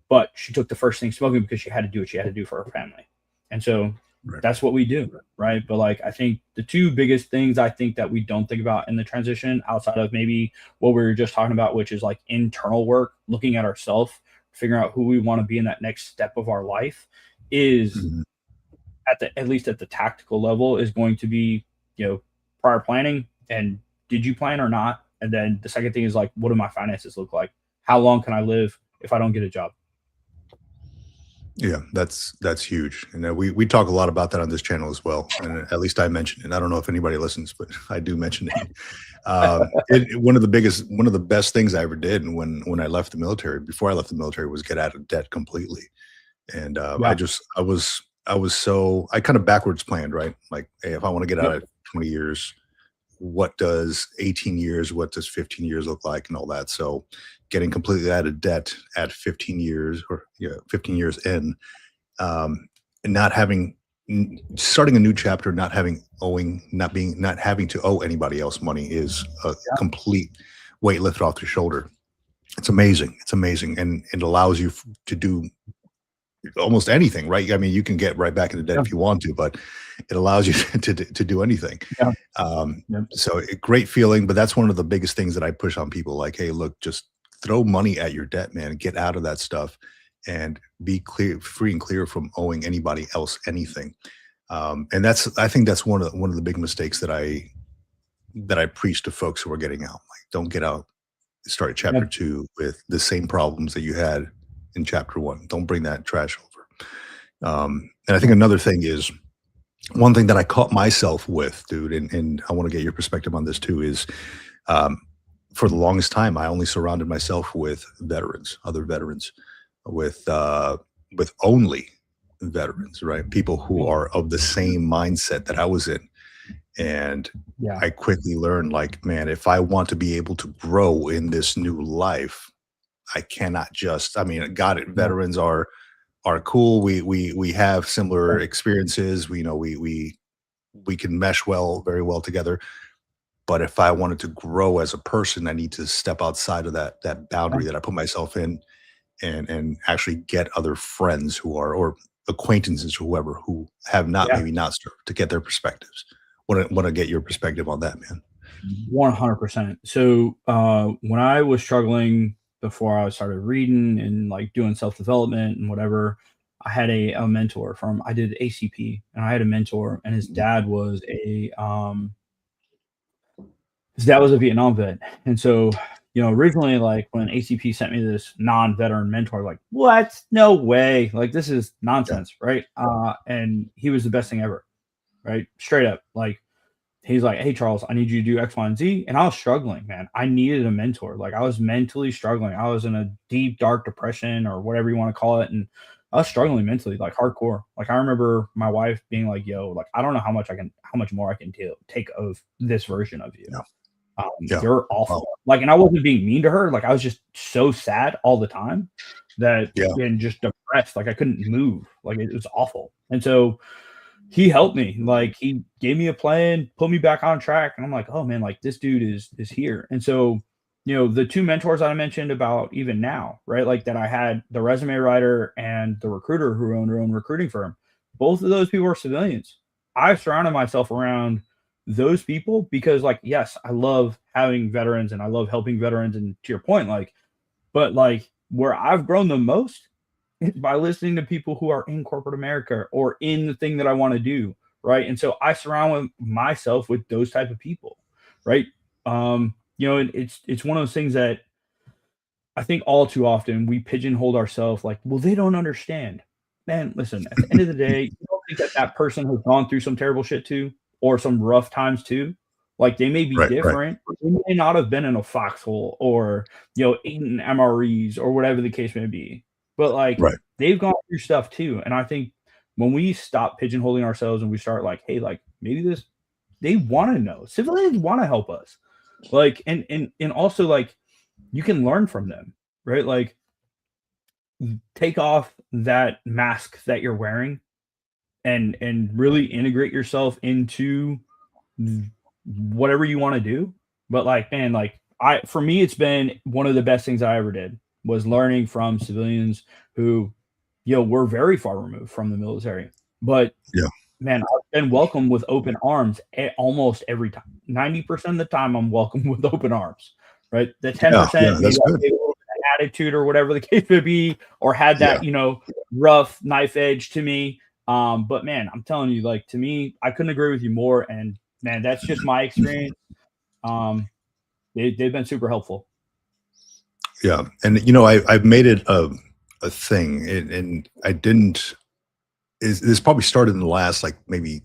Speaker 2: But she took the first thing smoking because she had to do what she had to do for her family. And so that's what we do, right? But like, I think the two biggest things I think that we don't think about in the transition, outside of maybe what we were just talking about, which is like internal work, looking at ourselves, figuring out who we want to be in that next step of our life, is at least at the tactical level, is going to be, you know, prior planning. And did you plan or not? And then the second thing is like, what do my finances look like? How long can I live if I don't get a job?
Speaker 1: Yeah, that's huge. And we talk a lot about that on this channel as well. And at least I mention it. I don't know if anybody listens, but I do mention it. One of the best things I ever did when I left the military, before I left the military, was get out of debt completely. And I kind of backwards planned, right? Like, hey, if I want to get out of 20 years, what does 18 years, what does 15 years look like, and all that. So getting completely out of debt at 15 years or 15 years in, and starting a new chapter, not having to owe anybody else money is a complete weight lifted off the shoulder. It's amazing. It's amazing. And it allows you to do almost anything, right? I mean, you can get right back into debt if you want to, but it allows you to do anything. So a great feeling, but that's one of the biggest things that I push on people. Like, hey, look, just throw money at your debt, man. Get out of that stuff and be free and clear from owing anybody else anything. And I think that's one of the big mistakes that I preach to folks who are getting out. Like, don't get out, start chapter 2 with the same problems that you had in chapter 1. Don't bring that trash over. And I think another thing is, one thing that I caught myself with, dude, and I want to get your perspective on this too, is for the longest time, I only surrounded myself with other veterans, with only veterans, right? People who are of the same mindset that I was in. And I quickly learned, like, man, if I want to be able to grow in this new life, I cannot just, I mean, got it. Veterans are cool. We have similar experiences. We know we can mesh very well together. But if I wanted to grow as a person, I need to step outside of that boundary that I put myself in, and actually get other friends who are, or acquaintances, whoever, who have maybe not served, to get their perspectives. Want to get your perspective on that, man.
Speaker 2: 100%. So when I was struggling before I started reading and like doing self-development and whatever, I had a mentor I did ACP, and I had a mentor, and his dad was a Vietnam vet. And so, you know, originally, like when ACP sent me this non-veteran mentor, like, what? No way. Like, this is nonsense. Right. And he was the best thing ever. Right. Straight up. Like, he's like, hey, Charles, I need you to do X, Y, and Z. And I was struggling, man. I needed a mentor. Like, I was mentally struggling. I was in a deep, dark depression, or whatever you want to call it. And I was struggling mentally, like hardcore. Like I remember my wife being like, "Yo, like I don't know how much more I can take of this version of you.
Speaker 1: Yeah. Yeah.
Speaker 2: You're awful."
Speaker 1: Wow.
Speaker 2: Like, and I wasn't being mean to her. Like I was just so sad all the time that
Speaker 1: Yeah.
Speaker 2: and just depressed. Like I couldn't move. Like it was awful. And so he helped me. Like he gave me a plan, put me back on track, and I'm like, oh man, like this dude is here. And so, the two mentors that I mentioned about even now, right? Like that I had the resume writer and the recruiter who owned their own recruiting firm. Both of those people are civilians. I surrounded myself around those people because, like, yes, I love having veterans and I love helping veterans. And to your point, like, but like where I've grown the most by listening to people who are in corporate America or in the thing that I want to do, right? And so I surround myself with those type of people, right? And it's one of those things that I think all too often we pigeonhole ourselves like, well, they don't understand. Man, listen, at the end of the day, you don't think that person has gone through some terrible shit too, or some rough times too. Like they may be
Speaker 1: Right.
Speaker 2: different, but they may not have been in a foxhole or eaten MREs or whatever the case may be. But like
Speaker 1: Right.
Speaker 2: they've gone through stuff too. And I think when we stop pigeonholing ourselves and we start like, hey, like maybe they want to know. Civilians want to help us. Like and also like you can learn from them, right? Like take off that mask that you're wearing and really integrate yourself into whatever you want to do. But like, man, like for me, it's been one of the best things I ever did was learning from civilians who, were very far removed from the military. But
Speaker 1: Yeah.
Speaker 2: man, I've been welcomed with open arms almost every time. 90% of the time, I'm welcomed with open arms. Right, the 10%
Speaker 1: that's good.
Speaker 2: attitude or whatever the case may be, or had that rough knife edge to me. But man, I'm telling you, like to me, I couldn't agree with you more. And man, that's just my experience. They've been super helpful.
Speaker 1: Yeah, and I've made it a thing, and I didn't. This probably started in the last like maybe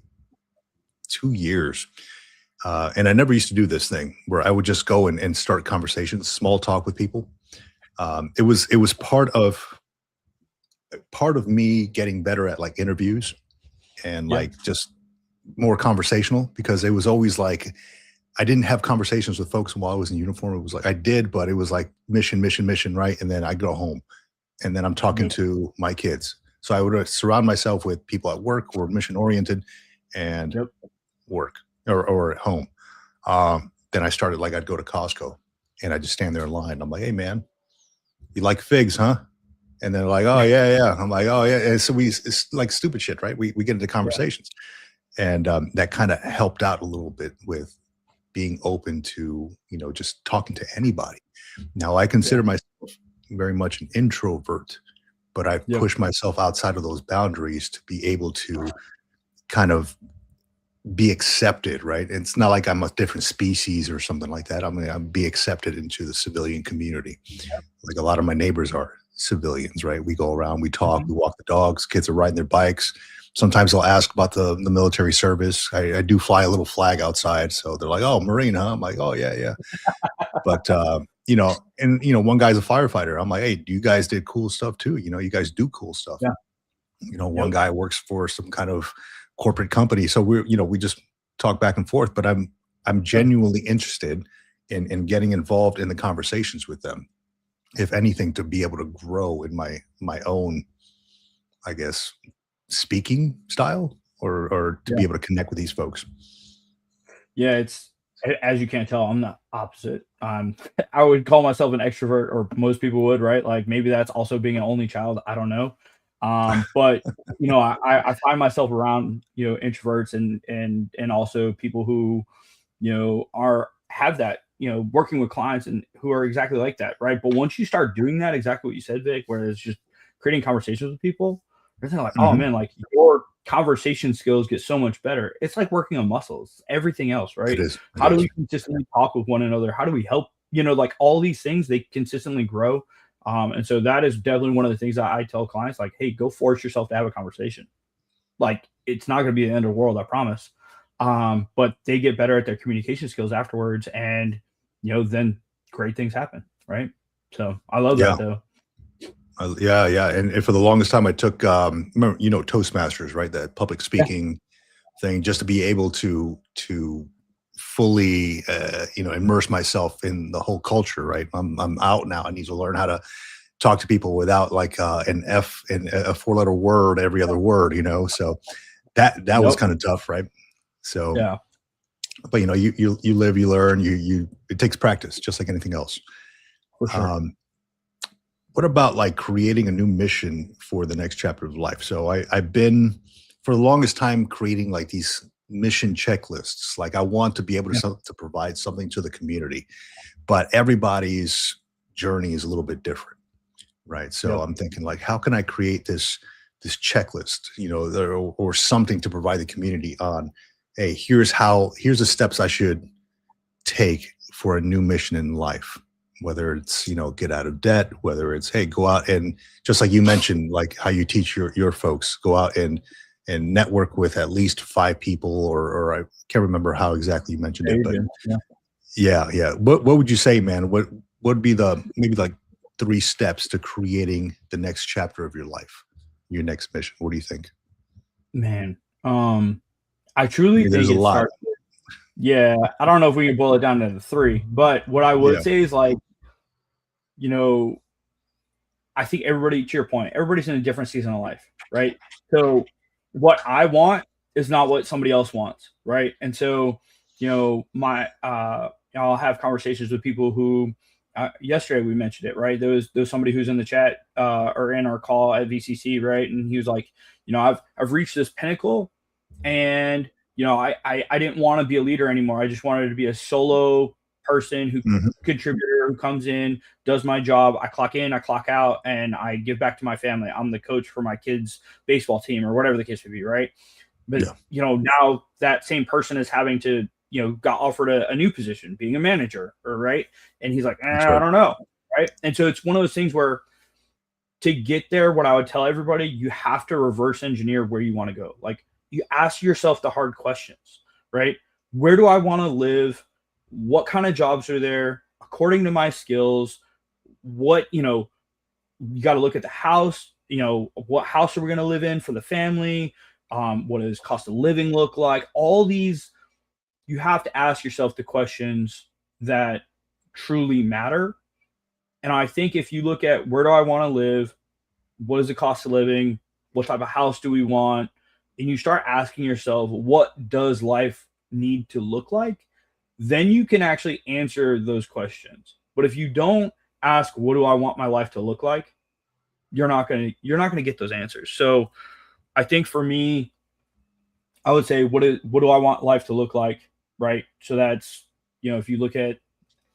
Speaker 1: 2 years, and I never used to do this thing where I would just go and start conversations, small talk with people. It was part of me getting better at like interviews and
Speaker 2: Yeah.
Speaker 1: like just more conversational because it was always like I didn't have conversations with folks while I was in uniform. It was like I did, but it was like mission, mission, mission, right? And then I go home and then I'm talking to my kids. So I would surround myself with people at work who are mission oriented and
Speaker 2: Yep.
Speaker 1: work or at home. Then I started like I'd go to Costco and I just stand there in line. I'm like, hey man, you like figs, huh? And they're like, oh yeah, yeah. I'm like, oh yeah. And so it's like stupid shit, right? We get into conversations, and that kind of helped out a little bit with being open to just talking to anybody. Now I consider myself very much an introvert, but I've pushed myself outside of those boundaries to be able to kind of be accepted, right? And it's not like I'm a different species or something like that. I'm be accepted into the civilian community. Like a lot of my neighbors are civilians, right? We go around, we talk, we walk the dogs, kids are riding their bikes. Sometimes they'll ask about the military service. I do fly a little flag outside. So they're like, oh, Marine, huh? I'm like, oh yeah, yeah. But one guy's a firefighter. I'm like, hey, you guys did cool stuff too. You guys do cool stuff.
Speaker 2: Yeah.
Speaker 1: One guy works for some kind of corporate company. So we just talk back and forth, but I'm genuinely interested in getting involved in the conversations with them. If anything, to be able to grow in my own, I guess, speaking style or to be able to connect with these folks.
Speaker 2: Yeah, it's as you can't tell, I'm the opposite. I would call myself an extrovert, or most people would, right? Like maybe that's also being an only child. I don't know. But I find myself around introverts and also people who have that working with clients and who are exactly like that, right? But once you start doing that, exactly what you said, Vic, where it's just creating conversations with people, they're like, oh man, like your conversation skills get so much better. It's like working on muscles, everything else, right?
Speaker 1: It is.
Speaker 2: How do we consistently talk with one another? How do we help? Like all these things, they consistently grow. And so that is definitely one of the things that I tell clients, like, hey, go force yourself to have a conversation. Like it's not going to be the end of the world, I promise. But they get better at their communication skills afterwards, and then great things happen, right? So I love that though.
Speaker 1: Yeah. And for the longest time, I took, remember, Toastmasters, right? That public
Speaker 2: Yeah.
Speaker 1: speaking thing, just to be able to fully, immerse myself in the whole culture, right? I'm out now. I need to learn how to talk to people without like an F and a 4-letter word every other word, So that was
Speaker 2: Yep.
Speaker 1: kind of tough, right? So,
Speaker 2: Yeah.
Speaker 1: but you live, you learn, it takes practice, just like anything else.
Speaker 2: For sure.
Speaker 1: What about like creating a new mission for the next chapter of life? So I've been for the longest time creating like these mission checklists. Like I want to be able
Speaker 2: Yeah.
Speaker 1: to provide something to the community, but everybody's journey is a little bit different, right? So
Speaker 2: Yep.
Speaker 1: I'm thinking like, how can I create this checklist, or something to provide the community on, hey, here's the steps I should take for a new mission in life, whether it's get out of debt, whether it's, hey, go out and, just like you mentioned, like how you teach your folks, go out and network with at least 5 people, or I can't remember how exactly you mentioned it, but yeah. What would you say, man? What would be the maybe like 3 steps to creating the next chapter of your life, your next mission? What do you think?
Speaker 2: Man, I
Speaker 1: I
Speaker 2: truly
Speaker 1: mean, there's
Speaker 2: think
Speaker 1: a
Speaker 2: it
Speaker 1: lot.
Speaker 2: starts with, yeah, I don't know if we can boil it down to the 3, but what I would
Speaker 1: Yeah.
Speaker 2: say is like, you know, I think everybody, to your point, everybody's in a different season of life, right? So what I want is not what somebody else wants, right? And so, I'll have conversations with people who, yesterday we mentioned it, right? There was somebody who's in the chat, or in our call at VCC, right? And he was like, I've reached this pinnacle, and I didn't want to be a leader anymore. I just wanted to be a solo person who
Speaker 1: Mhm.
Speaker 2: contributor who comes in, does my job. I clock in, I clock out, and I give back to my family. I'm the coach for my kids' baseball team or whatever the case may be, right? But
Speaker 1: Yeah.
Speaker 2: now that same person is having to, got offered a new position, being a manager, or right, and he's like,
Speaker 1: That's
Speaker 2: I
Speaker 1: right.
Speaker 2: don't know, right? And so it's one of those things where, to get there, what I would tell everybody, you have to reverse engineer where you want to go. Like, you ask yourself the hard questions, right? Where do I want to live? What kind of jobs are there according to my skills? What, you got to look at the house, what house are we going to live in for the family? What does cost of living look like? All these, you have to ask yourself the questions that truly matter. And I think if you look at, where do I want to live? What is the cost of living? What type of house do we want? And you start asking yourself, what does life need to look like? Then you can actually answer those questions. But if you don't ask, what do I want my life to look like? You're not gonna get those answers. So I think for me, I would say, what do I want life to look like? Right. So that's, if you look at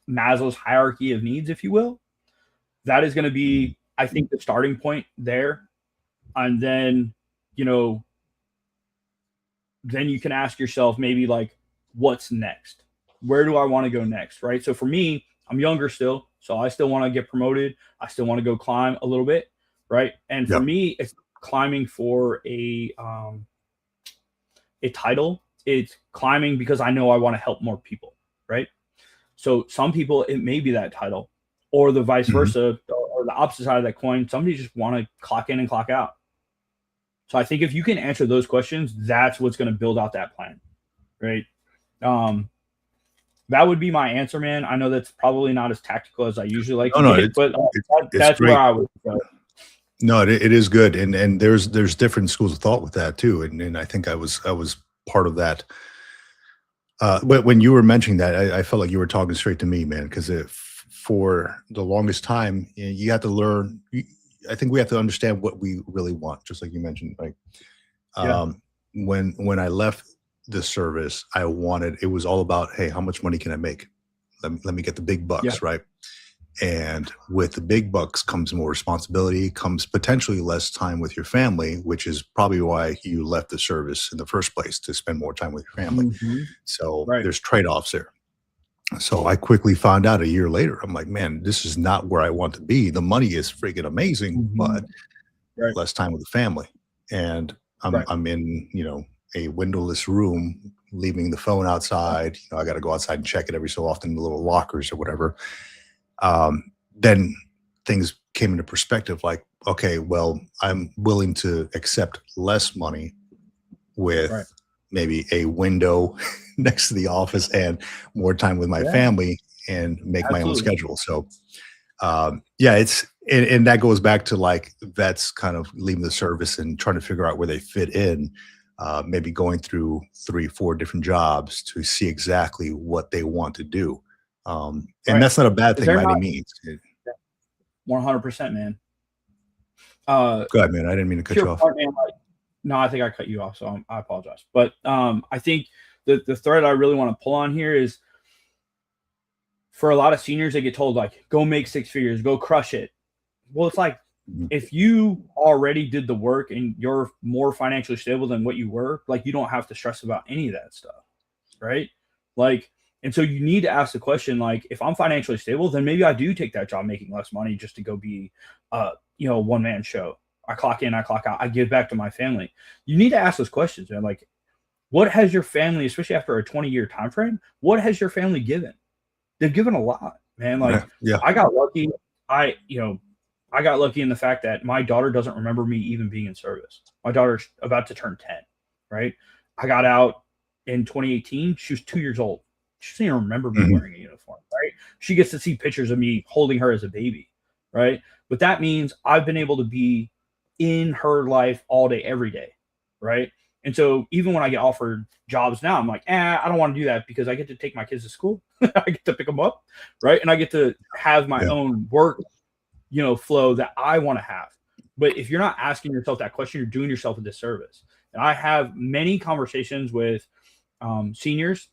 Speaker 2: Maslow's hierarchy of needs, if you will, that is going to
Speaker 1: Mhm.
Speaker 2: be, I think, the starting point there. And then, you know, then you can ask yourself, maybe like, what's next? Where do I want to go next? Right. So for me, I'm younger still. So I still want to get promoted. I still want to go climb a little bit. Right. And for
Speaker 1: Yeah.
Speaker 2: me, it's climbing for a title. It's climbing because I know I want to help more people. Right. So some people, it may be that title, or the vice
Speaker 1: Mhm.
Speaker 2: versa, or the opposite side of that coin. Somebody just want to clock in and clock out. So I think if you can answer those questions, that's what's going to build out that plan, right? Um, that would be my answer, man. I know that's probably not as tactical as I usually like
Speaker 1: No,
Speaker 2: to
Speaker 1: no,
Speaker 2: get, but
Speaker 1: it's
Speaker 2: that's where
Speaker 1: great.
Speaker 2: I would go.
Speaker 1: No, it is good, and there's different schools of thought with that too, and I think I was part of that. When you were mentioning that, I felt like you were talking straight to me, man, because for the longest time, you have to learn. I think we have to understand what we really want, just like you mentioned. Like
Speaker 2: Yeah.
Speaker 1: um, when I left the service, it was all about, hey, how much money can I make? Let me get the big
Speaker 2: Yeah.
Speaker 1: bucks, right? And with the big bucks comes more responsibility, comes potentially less time with your family, which is probably why you left the service in the first place, to spend more time with your family.
Speaker 2: Mm-hmm.
Speaker 1: So
Speaker 2: Right.
Speaker 1: there's trade-offs there. So I quickly found out a year later, I'm like, man, this is not where I want to be. The money is freaking amazing,
Speaker 2: Mm-hmm.
Speaker 1: but
Speaker 2: Right.
Speaker 1: less time with the family. And I'm
Speaker 2: Right.
Speaker 1: I'm in, a windowless room, leaving the phone outside. I got to go outside and check it every so often, the little lockers or whatever. Then things came into perspective, like, okay, well, I'm willing to accept less money with
Speaker 2: Right.
Speaker 1: maybe a window next to the office and more time with my
Speaker 2: Yeah,
Speaker 1: family and make my own
Speaker 2: absolutely.
Speaker 1: schedule. So yeah, and that goes back to like vets kind of leaving the service and trying to figure out where they fit in, maybe going through 3, 4 different jobs to see exactly what they want to do. And
Speaker 2: Right.
Speaker 1: that's not a bad
Speaker 2: Is
Speaker 1: thing
Speaker 2: there
Speaker 1: by any
Speaker 2: not
Speaker 1: means.
Speaker 2: 100%, man? Uh,
Speaker 1: Go ahead, man. I didn't mean to
Speaker 2: to
Speaker 1: cut
Speaker 2: your
Speaker 1: you off.
Speaker 2: point, man, like, no, I think I cut you off, so I apologize. But I think the thread I really want to pull on here is for a lot of seniors, they get told like, go make 6 figures, go crush it. Well, it's like
Speaker 1: Mhm.
Speaker 2: if you already did the work and you're more financially stable than what you were, like you don't have to stress about any of that stuff, right? Like, and so you need to ask the question, like, if I'm financially stable, then maybe I do take that job making less money just to go be, one man show. I clock in, I clock out, I give back to my family. You need to ask those questions, man. Like, what has your family, especially after a 20-year time frame, what has your family given? They've given a lot, man.
Speaker 1: Yeah,
Speaker 2: Like,
Speaker 1: yeah.
Speaker 2: I got lucky. I, you know, I got lucky in the fact that my daughter doesn't remember me even being in service. My daughter's about to turn 10, right? I got out in 2018. She was 2 years old. She doesn't even remember me
Speaker 1: Mhm.
Speaker 2: wearing a uniform, right? She gets to see pictures of me holding her as a baby, right? But that means I've been able to be in her life all day, every day, right? And so even when I get offered jobs now, I'm like, I don't want to do that because I get to take my kids to school. I get to pick them up, right? And I get to have my
Speaker 1: Yeah,
Speaker 2: own work, flow that I want to have. But if you're not asking yourself that question, you're doing yourself a disservice. And I have many conversations with seniors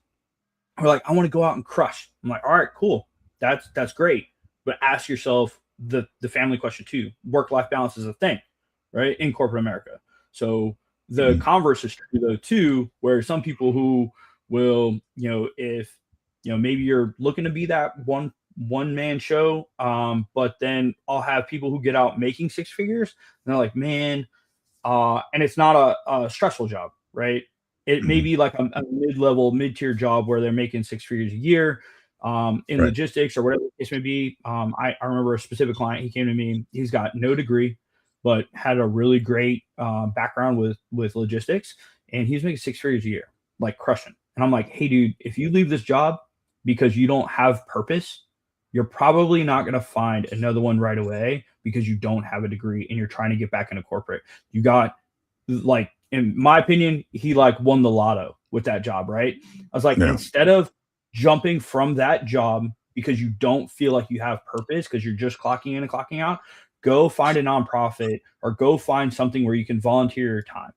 Speaker 2: who are like, I want to go out and crush. I'm like, all right, cool. That's great. But ask yourself the family question too. Work-life balance is a thing, right? In corporate America. So the
Speaker 1: mhm,
Speaker 2: converse is true though too, where some people who will, if maybe you're looking to be that one man show, but then I'll have people who get out making 6 figures, and they're like, man, and it's not a stressful job, right? It may
Speaker 1: mhm.
Speaker 2: be like a mid-level, mid-tier job where they're making 6 figures a year, in
Speaker 1: Right.
Speaker 2: logistics or whatever the case may be. I remember a specific client. He came to me. He's got no degree, but had a really great background with logistics, and he's making 6 figures a year, like crushing. And I'm like, hey, dude, if you leave this job because you don't have purpose, you're probably not going to find another one right away because you don't have a degree and you're trying to get back into corporate. You got, like, in my opinion, he like won the lotto with that job, right? I was like,
Speaker 1: Yeah.
Speaker 2: instead of jumping from that job because you don't feel like you have purpose because you're just clocking in and clocking out, go find a nonprofit or go find something where you can volunteer your time,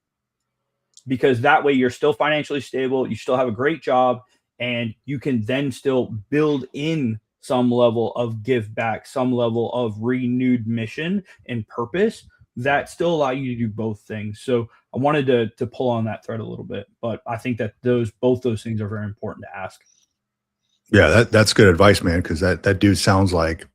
Speaker 2: because that way you're still financially stable, you still have a great job, and you can then still build in some level of give back, some level of renewed mission and purpose that still allow you to do both things. So I wanted to pull on that thread a little bit, but I think that both those things are very important to ask.
Speaker 1: Yeah, that's good advice, man, because that dude sounds like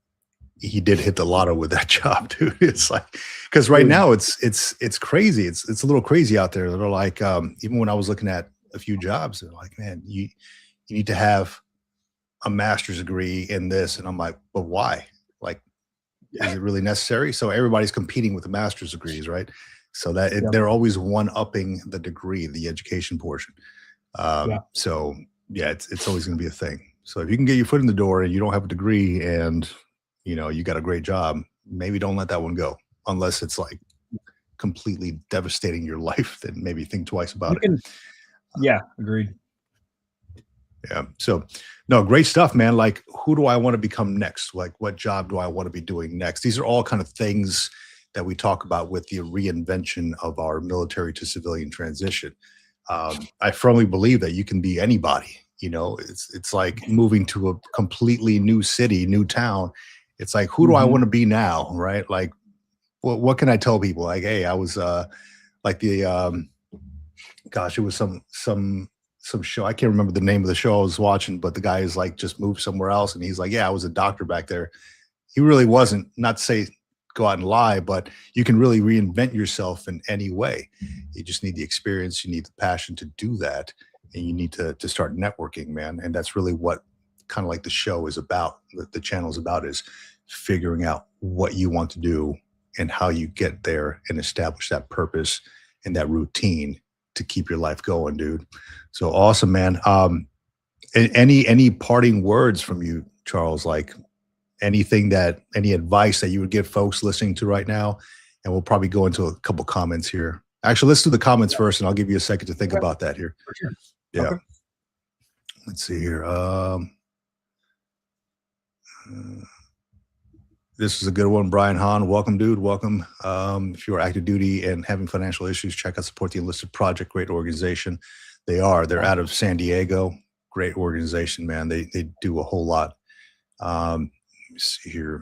Speaker 1: he did hit the lotto with that job, dude. It's like because right
Speaker 2: Dude,
Speaker 1: now it's crazy. It's a little crazy out there. They're like, even when I was looking at a few jobs, they're like, man, you need to have a master's degree in this. And I'm like, but why? Like, is it really necessary? So everybody's competing with the master's degrees, right? So
Speaker 2: yeah,
Speaker 1: they're always one upping the degree, the education portion.
Speaker 2: yeah.
Speaker 1: So yeah, it's always going to be a thing. So if you can get your foot in the door and you don't have a degree and you got a great job, maybe don't let that one go unless it's like completely devastating your life. Then maybe think twice
Speaker 2: You
Speaker 1: about it.
Speaker 2: can, yeah, agreed.
Speaker 1: Yeah. So no, great stuff, man. Like, who do I want to become next? Like, what job do I want to be doing next? These are all kind of things that we talk about with the reinvention of our military to civilian transition. I firmly believe that you can be anybody. It's like moving to a completely new city, new town. It's like, who do I
Speaker 2: Hmm.
Speaker 1: want to be now, right? Like, what can I tell people? Like, hey, I was like the gosh, it was some show. I can't remember the name of the show I was watching, but the guy is like just moved somewhere else, and he's like, yeah, I was a doctor back there. He really wasn't. Not to say go out and lie, but you can really reinvent yourself in any way. You just need the experience, you need the passion to do that, and you need to start networking, man. And that's really what kind of like the show is about. The channel is about is figuring out what you want to do and how you get there and establish that purpose and that routine to keep your life going, dude. So awesome, man. Any parting words from you, Charles? Like any advice that you would give folks listening to right now? And we'll probably go into a couple comments here. Actually, let's do the comments first, and I'll give you a second to think about that here.
Speaker 2: For sure.
Speaker 1: Yeah.
Speaker 2: Okay.
Speaker 1: Let's see here. This is a good one. Brian Hahn, welcome, dude. Welcome. If you're active duty and having financial issues, check out Support the Enlisted Project. Great organization. They're out of San Diego. Great organization, man. They do a whole lot. Let me see here.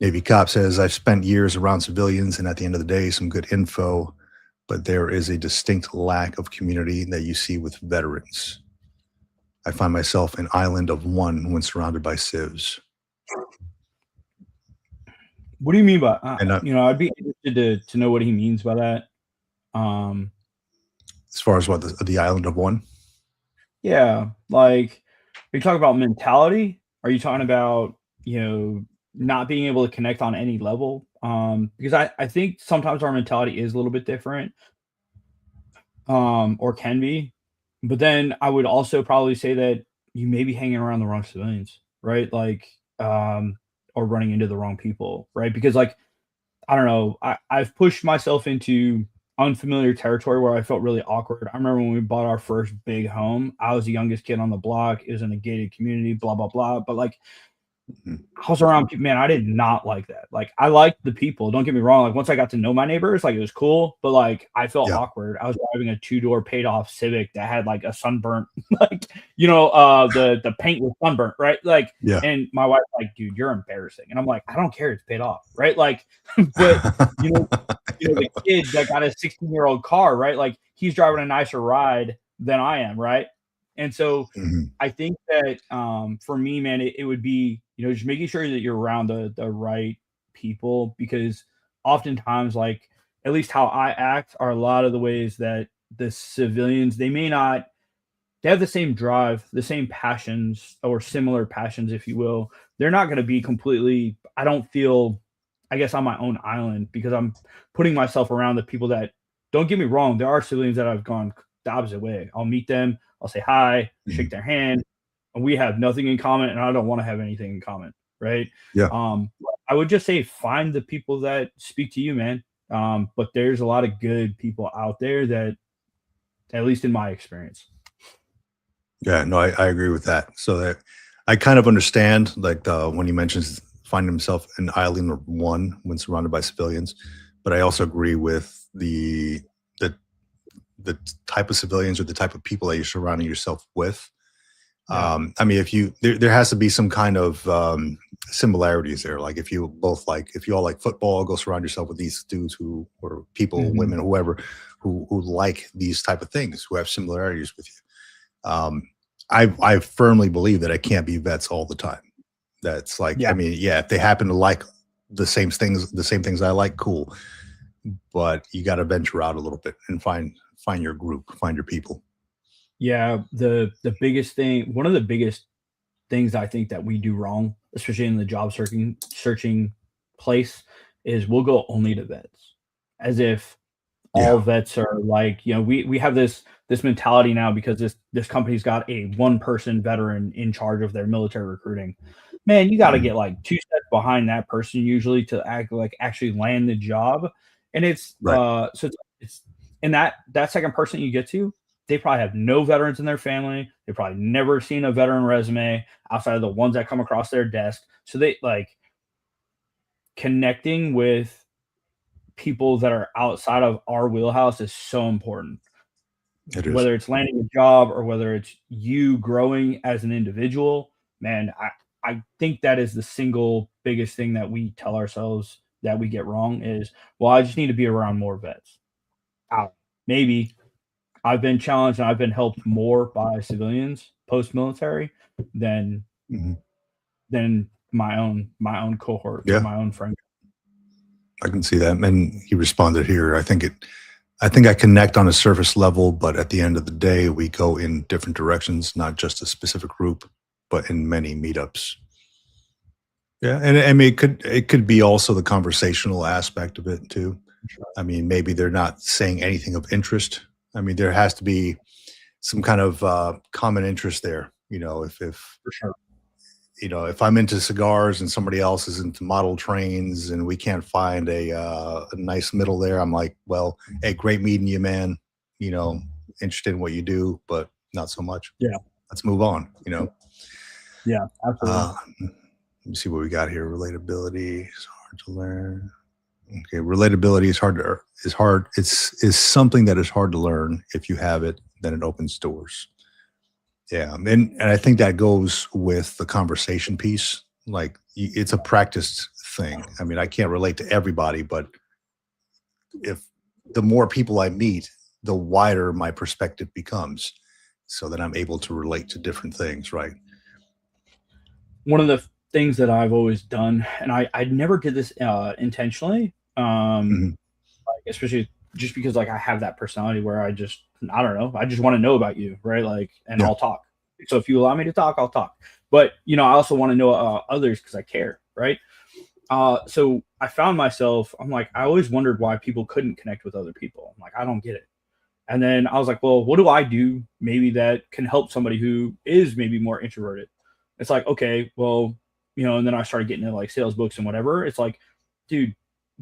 Speaker 1: Navy Cop says, I've spent years around civilians, and at the end of the day, some good info, but there is a distinct lack of community that you see with veterans. I find myself an island of one when surrounded by civs.
Speaker 2: What do you mean by, I'd be interested to know what he means by that.
Speaker 1: As far as what, the island of one?
Speaker 2: Yeah. Like, are you talking about mentality? Are you talking about, not being able to connect on any level? Because I think sometimes our mentality is a little bit different, or can be. But then I would also probably say that you may be hanging around the wrong civilians, right? Like, or running into the wrong people, right? Because, like, I don't know, I've pushed myself into unfamiliar territory where I felt really awkward. I remember when we bought our first big home, I was the youngest kid on the block. It was in a gated community, blah, blah, blah. But, like, I was around people, man, I did not like that. Like, I liked the people, don't get me wrong. Like, once I got to know my neighbors, like, it was cool, but, like, I felt awkward. I was driving a 2-door paid off Civic that had, like, a sunburnt, like, the paint was sunburnt, right? Like, and my wife's like, dude, you're embarrassing. And I'm like, I don't care, it's paid off, right? Like, but the kid that got a 16-year-old car, right? Like, he's driving a nicer ride than I am, right? And so I think that for me, man, it would be, just making sure that you're around the right people, because oftentimes, like, at least how I act are a lot of the ways that the civilians, they have the same drive, the same passions, or similar passions, if you will. They're not going to be completely, I don't feel, I guess, on my own island, because I'm putting myself around the people that, don't get me wrong, there are civilians that I've gone the opposite way. I'll meet them, I'll say hi, shake their hand, and we have nothing in common, and I don't want to have anything in common, right?
Speaker 1: Yeah.
Speaker 2: I would just say find the people that speak to you, man. But there's a lot of good people out there that, at least in my experience.
Speaker 1: Yeah, no, I agree with that. So that I kind of understand, like, when he mentions finding himself an island of one when surrounded by civilians, but I also agree with the type of civilians or the type of people that you're surrounding yourself with. I mean, there has to be some kind of similarities there. Like, if you all like football, go surround yourself with these dudes or people, women, whoever, who like these type of things, who have similarities with you. I firmly believe that it can't be vets all the time. That's like, I mean, if they happen to like the same things I like, cool. But you got to venture out a little bit and find your group, find your people.
Speaker 2: Yeah, the biggest thing, one of the biggest things I think that we do wrong, especially in the job searching place, is we'll go only to vets, as if all vets are like, we have this mentality now because this company's got a one-person veteran in charge of their military recruiting. Man, you got to get like 2 steps behind that person usually to actually land the job. And it's so it's and that second person you get to, they probably have no veterans in their family. They've probably never seen a veteran resume outside of the ones that come across their desk. So they, like, connecting with people that are outside of our wheelhouse is so important.
Speaker 1: It is.
Speaker 2: Whether it's landing a job or whether it's you growing as an individual, man, I think that is the single biggest thing that we tell ourselves that we get wrong is, well, I just need to be around more vets. Maybe I've been challenged and I've been helped more by civilians post-military than my own cohort, my own friend.
Speaker 1: I can see that. And he responded here. I think I connect on a surface level, but at the end of the day, we go in different directions, not just a specific group, but in many meetups. Yeah, and I mean, it could be also the conversational aspect of it too.
Speaker 2: Sure.
Speaker 1: I mean, maybe they're not saying anything of interest. I mean, there has to be some kind of common interest there.
Speaker 2: For sure.
Speaker 1: If I'm into cigars and somebody else is into model trains and we can't find a nice middle there, I'm like, well, hey, great meeting you, man. You know, interested in what you do, but not so much.
Speaker 2: Yeah.
Speaker 1: Let's move on.
Speaker 2: Yeah, absolutely.
Speaker 1: Let me see what we got here. Relatability is hard to learn. Okay, relatability is hard. Is something that is hard to learn. If you have it, then it opens doors. Yeah, and I think that goes with the conversation piece. Like it's a practiced thing. I mean, I can't relate to everybody, but if the more people I meet, the wider my perspective becomes, so that I'm able to relate to different things. Right.
Speaker 2: One of the things that I've always done, and I never did this intentionally,
Speaker 1: Mhm.
Speaker 2: like, especially just because like I have that personality where I don't know, I just want to know about you, right? Like, and
Speaker 1: Yeah.
Speaker 2: I'll talk. So if you allow me to talk, I'll talk. But I also want to know others because I care, right? So I found myself, I'm like, I always wondered why people couldn't connect with other people. I'm like, I don't get it. And then I was like, well, what do I do maybe that can help somebody who is maybe more introverted? It's like, okay, well, and then I started getting into like sales books and whatever. It's like, dude,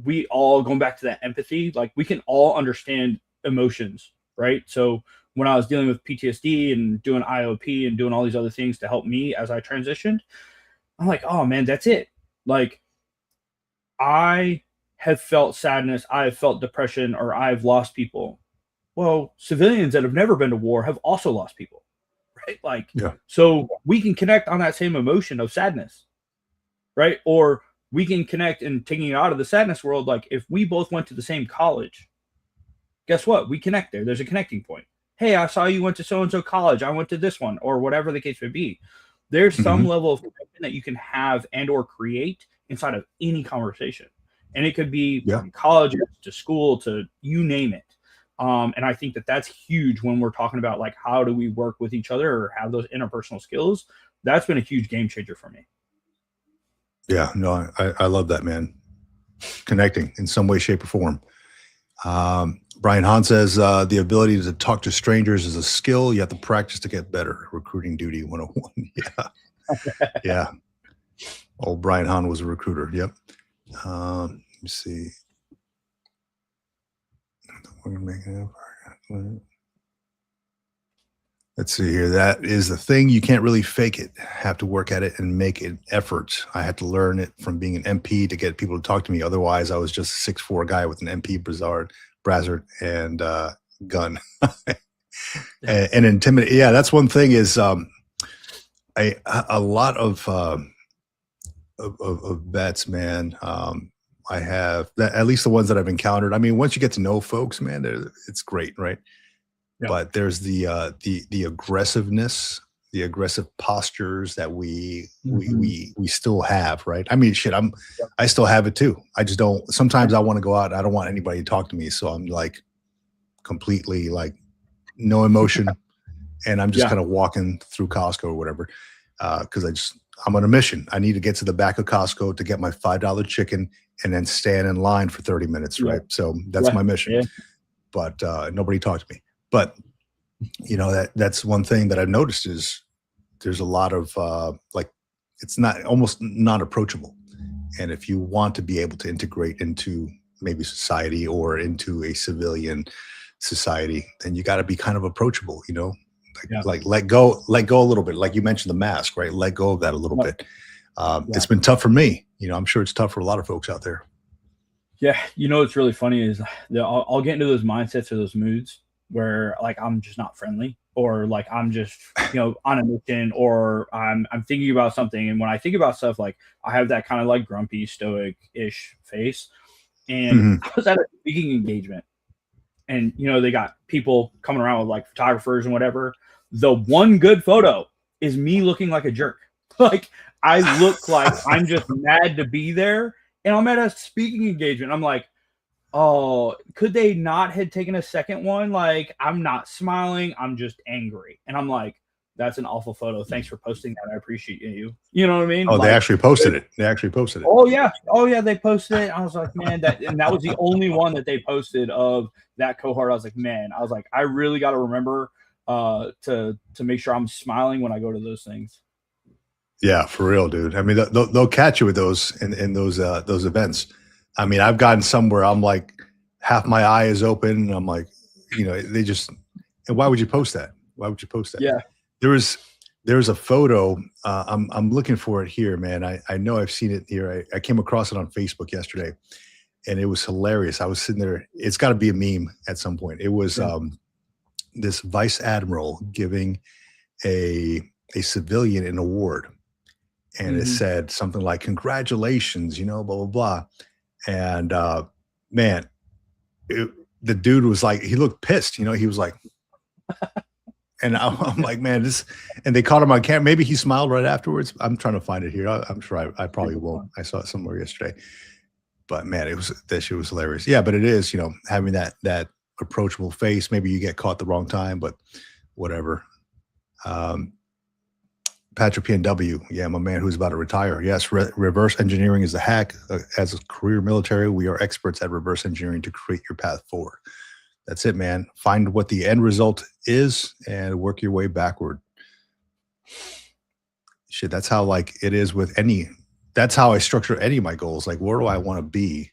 Speaker 2: we all going back to that empathy, like we can all understand emotions, right? So when I was dealing with PTSD and doing IOP and doing all these other things to help me as I transitioned, I'm like, oh man, that's it. Like I have felt sadness, I have felt depression, or I've lost people. Well, civilians that have never been to war have also lost people, right? Like,
Speaker 1: Yeah.
Speaker 2: so we can connect on that same emotion of sadness, right? Or we can connect and taking it out of the sadness world. Like, if we both went to the same college, guess what? We connect there. There's a connecting point. Hey, I saw you went to so and so college. I went to this one, or whatever the case may be. There's some
Speaker 1: Mhm.
Speaker 2: level of connection that you can have and or create inside of any conversation, and it could be
Speaker 1: Yeah.
Speaker 2: from college to school to you name it. And I think that that's huge when we're talking about like how do we work with each other or have those interpersonal skills. That's been a huge game changer for me.
Speaker 1: Yeah. No, I love that, man. Connecting in some way, shape, or form. Brian Hahn says the ability to talk to strangers is a skill you have to practice to get better. Recruiting duty 101. Yeah. Yeah. Old Brian Hahn was a recruiter. Yep. Let me see. Let's see here. That is the thing. You can't really fake it. Have to work at it and make an effort. I had to learn it from being an MP to get people to talk to me. Otherwise, I was just a 6'4" guy with an MP brazzard and gun and intimidate. Yeah, that's one thing is a lot of vets, man. I have that, at least the ones that I've encountered. I mean, once you get to know folks, man, it's great, right?
Speaker 2: Yeah.
Speaker 1: But there's the aggressiveness, the aggressive postures that we still have, right? I mean, shit, I still have it too. I just don't. Sometimes I want to go out. I don't want anybody to talk to me, so I'm like completely like no emotion, and I'm just
Speaker 2: Yeah.
Speaker 1: kind of walking through Costco or whatever because I'm on a mission. I need to get to the back of Costco to get my $5 chicken and then stand in line for 30 minutes,
Speaker 2: Yeah.
Speaker 1: right? So that's my mission.
Speaker 2: Yeah.
Speaker 1: But nobody talked to me. But that's one thing that I've noticed is there's a lot of like it's not almost not approachable. And if you want to be able to integrate into maybe society or into a civilian society, then you got to be kind of approachable,
Speaker 2: Yeah.
Speaker 1: like let go a little bit. Like you mentioned the mask, right? Let go of that a little
Speaker 2: Yeah.
Speaker 1: bit. It's been tough for me. I'm sure it's tough for a lot of folks out there.
Speaker 2: Yeah, what's really funny is that I'll get into those mindsets or those moods where like I'm just not friendly or like I'm just on a mission or I'm thinking about something, and when I think about stuff, like I have that kind of like grumpy stoic ish face. And
Speaker 1: Mhm.
Speaker 2: I was at a speaking engagement, and they got people coming around with like photographers and whatever. The one good photo is me looking like a jerk. Like I look like I'm just mad to be there, and I'm at a speaking engagement. I'm like, oh, could they not had taken a second one? Like I'm not smiling, I'm just angry. And I'm like, that's an awful photo. Thanks for posting that. I appreciate you. You know what I mean?
Speaker 1: Oh,
Speaker 2: like,
Speaker 1: they actually posted it. They actually posted it.
Speaker 2: Oh yeah, they posted it. I was like, man, that was the only one that they posted of that cohort. I was like, man, I really got to remember to make sure I'm smiling when I go to those things.
Speaker 1: Yeah, for real, dude. I mean, they'll catch you with those in those events. I mean, I've gotten somewhere I'm like half my eye is open, and I'm like, they just. And why would you post that? Why would you post that?
Speaker 2: Yeah,
Speaker 1: there's a photo. I'm looking for it here, man. I know I've seen it here. I came across it on Facebook yesterday, and it was hilarious. I was sitting there. It's got to be a meme at some point. It was this vice admiral giving a civilian an award. And it said something like, congratulations, blah, blah, blah. And man, the dude was like, he looked pissed, he was like, and I'm like, man, and they caught him on camera. Maybe he smiled right afterwards. I'm trying to find it here. I'm sure I probably won't. I saw it somewhere yesterday. But man, that shit was hilarious. Yeah, but it is, having that approachable face. Maybe you get caught the wrong time, but whatever. Patrick PNW, yeah, my man who's about to retire. Yes, reverse engineering is the hack. As a career military, we are experts at reverse engineering to create your path forward. That's it, man. Find what the end result is and work your way backward. Shit, that's how it is with that's how I structure any of my goals. Like, where do I want to be?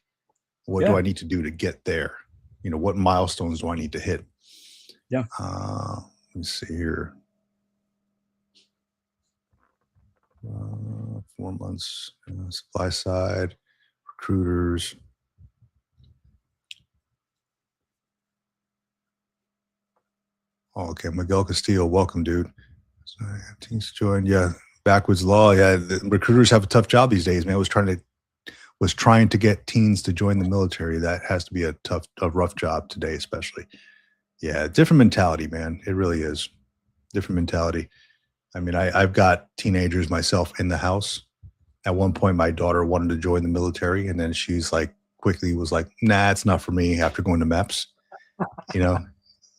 Speaker 1: What do I need to do to get there? What milestones do I need to hit?
Speaker 2: Yeah.
Speaker 1: Let me see here. 4 months, supply side, recruiters. Oh, okay, Miguel Castillo, welcome, dude. Teams joined, yeah. Backwards law, yeah. The recruiters have a tough job these days, man. Was trying to get teens to join the military. That has to be a rough job today, especially. Yeah, different mentality, man. It really is. Different mentality. I mean, I've got teenagers myself in the house. At one point, my daughter wanted to join the military, and then she's quickly was like, nah, it's not for me after going to MEPS.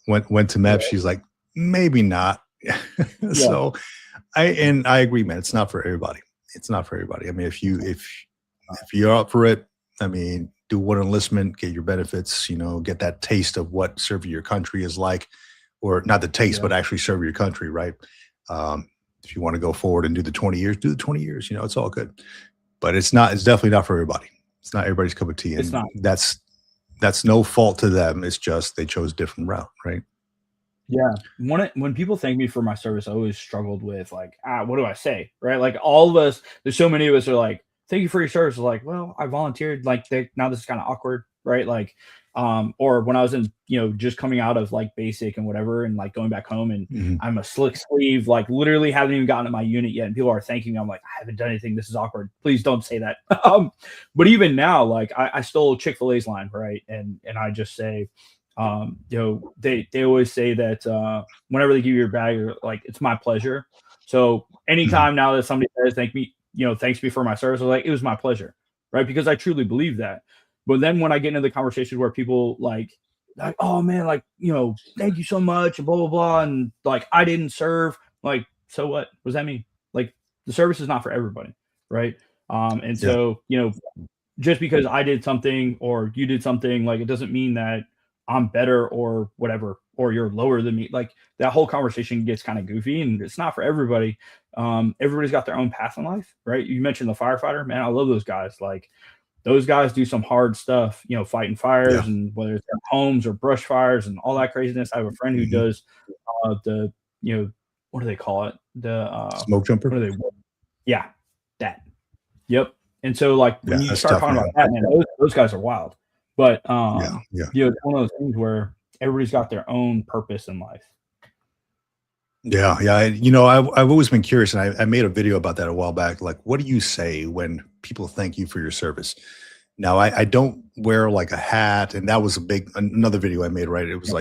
Speaker 1: Went to MEPS. She's like, maybe not. So I agree, man. It's not for everybody. It's not for everybody. I mean, if you're up for it, I mean, do one enlistment, get your benefits, get that taste of what serving your country is like, or not the taste, but actually serve your country, right? If you want to go forward and do the 20 years, do the 20 years, it's all good, but it's definitely not for everybody. It's not everybody's cup of tea. And
Speaker 2: it's not.
Speaker 1: That's no fault to them. It's just, they chose a different route. Right.
Speaker 2: Yeah. When people thank me for my service, I always struggled with what do I say? Right. Like, all of us, there's so many of us are like, thank you for your service. Like, well, I volunteered. Now this is kind of awkward. Right. Or when I was in, just coming out of basic and whatever, and going back home, and I'm a slick sleeve, literally haven't even gotten to my unit yet, and people are thanking me. I'm like, I haven't done anything. This is awkward. Please don't say that. But even now, I stole Chick-fil-A's line, right? And I just say, they always say that whenever they give you your bag, you're like, it's my pleasure. So anytime now that somebody says thanks me for my service, I'm like, it was my pleasure, right? Because I truly believe that. But then when I get into the conversation where people oh man, thank you so much, and blah, blah, blah. And I didn't serve, so what? What does that mean? The service is not for everybody. Right. And so, just because I did something or you did something, it doesn't mean that I'm better or whatever, or you're lower than me. That whole conversation gets kind of goofy, and it's not for everybody. Everybody's got their own path in life. Right. You mentioned the firefighter, man. I love those guys. Those guys do some hard stuff, fighting fires, and whether it's homes or brush fires and all that craziness. I have a friend who does the, what do they call it? The
Speaker 1: smoke jumper.
Speaker 2: What are they? Yeah, that. Yep. And so when you start talking about that, man, those guys are wild. But it's one of those things where everybody's got their own purpose in life.
Speaker 1: Yeah. I've always been curious, and I made a video about that a while back. What do you say when people thank you for your service? Now, I don't wear a hat, and that was another video I made, right? It was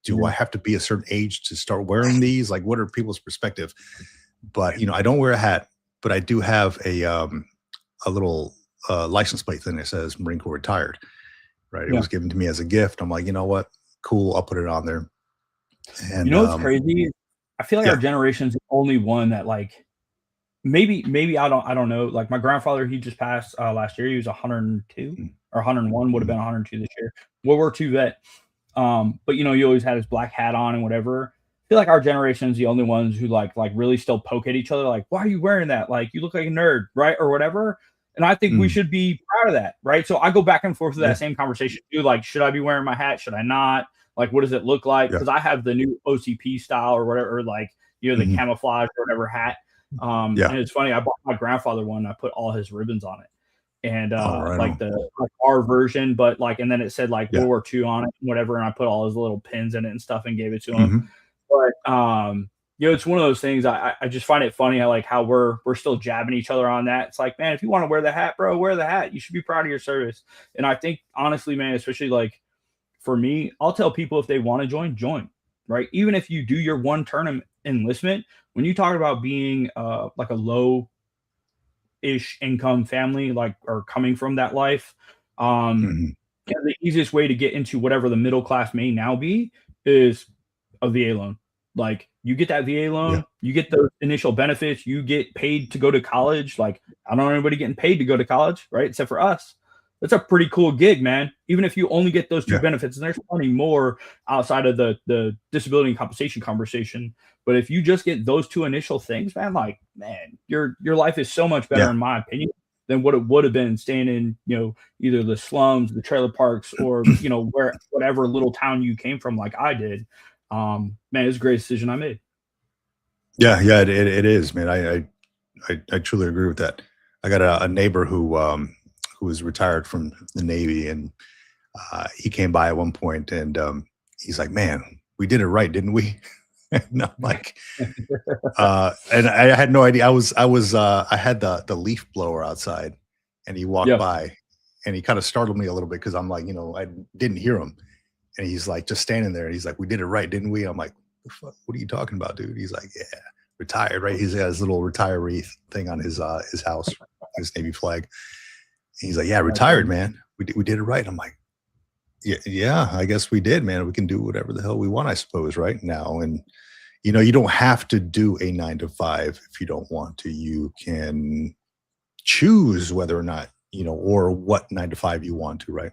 Speaker 1: do I have to be a certain age to start wearing these? What are people's perspective? But, I don't wear a hat, but I do have a little license plate thing that says Marine Corps retired, right? It was given to me as a gift. I'm like, you know what? Cool. I'll put it on there. And
Speaker 2: what's crazy? I feel like our generation's the only one that like maybe I don't know. Like my grandfather, he just passed last year. He was 102 or 101, would have been 102 this year. World War II vet. But you know, he always had his black hat on and whatever. I feel like our generation is the only ones who like really still poke at each other, like, why are you wearing that? Like you look like a nerd, right? Or whatever. And I think we should be proud of that, right? So I go back and forth with that same conversation too. Like, should I be wearing my hat? Should I not? Like, what does it look like? Because I have the new OCP style or whatever, like, you know, the camouflage or whatever hat. And it's funny, I bought my grandfather one, I put all his ribbons on it. And like the like our version, but like, and then it said like World War II on it, whatever, and I put all his little pins in it and stuff and gave it to him. But you know, it's one of those things. I just find it funny how we're still jabbing each other on that. It's like, man, if you want to wear the hat, bro, wear the hat. You should be proud of your service. And I think honestly, man, especially like for me, I'll tell people if they want to join, right? Even if you do your one term enlistment, when you talk about being like a low ish income family, like, or coming from that life, the easiest way to get into whatever the middle class may now be is a VA loan. Like you get that VA loan, you get those initial benefits, you get paid to go to college. Like I don't know anybody getting paid to go to college, right? Except for us. That's a pretty cool gig, man. Even if you only get those two benefits, and there's plenty more outside of the disability and compensation conversation. But if you just get those two initial things, man, like, man, your life is so much better in my opinion than what it would have been staying in, you know, either the slums, the trailer parks, or, you know, whatever little town you came from, like I did. Man, it's a great decision I made.
Speaker 1: Yeah, it is, man. I truly agree with that. I got a neighbor who was retired from the Navy, and he came by at one point, and he's like, "Man, we did it right, didn't we?" And I'm like, and I had no idea. I had the leaf blower outside, and he walked by, and he kind of startled me a little bit because I'm like, you know, I didn't hear him. And he's like just standing there, and he's like, "We did it right, didn't we?" I'm like, "What are you talking about, dude?" He's like, "Yeah, retired, right?" He's got his little retiree thing on his house, his Navy flag. And he's like, "Yeah, retired, man. We did it right." I'm like, "Yeah, I guess we did, man. We can do whatever the hell we want, I suppose, right now." And you know, you don't have to do a 9 to 5 if you don't want to. You can choose whether or not, you know, or what 9 to 5 you want to, right?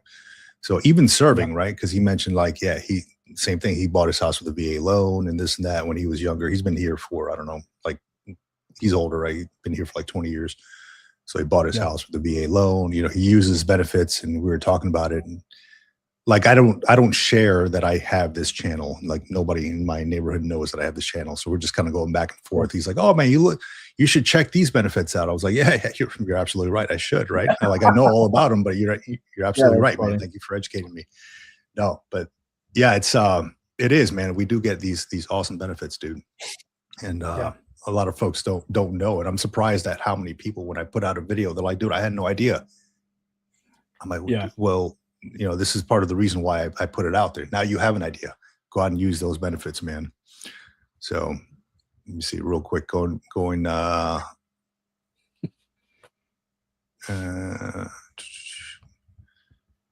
Speaker 1: So even serving, right? Because he mentioned like, same thing. He bought his house with a VA loan and this and that when he was younger. He's been here for, I don't know, like he's older, right? He's been here for like 20 years. So he bought his house with a VA loan. You know, he uses benefits, and we were talking about it. And like, I don't share that I have this channel. Like nobody in my neighborhood knows that I have this channel. So we're just kind of going back and forth. He's like, "Oh man, you should check these benefits out." I was like, yeah, you're absolutely right. I should, right? I know all about them, but you're absolutely right, man. Thank you for educating me. No, but yeah, it is, man. We do get these awesome benefits, dude. And a lot of folks don't know it. I'm surprised at how many people, when I put out a video, they're like, "Dude, I had no idea." I'm like, well, you know, this is part of the reason why I put it out there. Now you have an idea. Go out and use those benefits, man. So let me see real quick. Going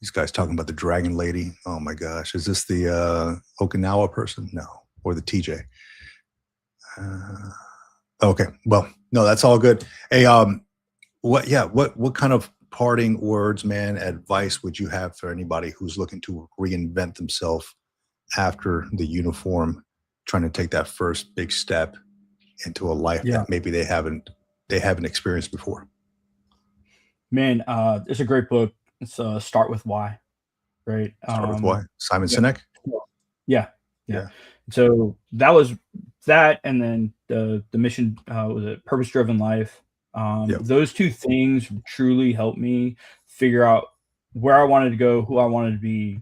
Speaker 1: these guys talking about the Dragon Lady. Oh my gosh. Is this the Okinawa person? No. Or the TJ? Okay. Well, no, that's all good. Hey, what kind of parting words, man, advice would you have for anybody who's looking to reinvent themselves after the uniform, trying to take that first big step into a life that maybe they haven't experienced before?
Speaker 2: Man, it's a great book. It's Start With Why, right?
Speaker 1: Start With Why. Simon Sinek.
Speaker 2: Yeah. So that was that, and then the mission was a purpose-driven life. Those two things truly helped me figure out where I wanted to go, who I wanted to be,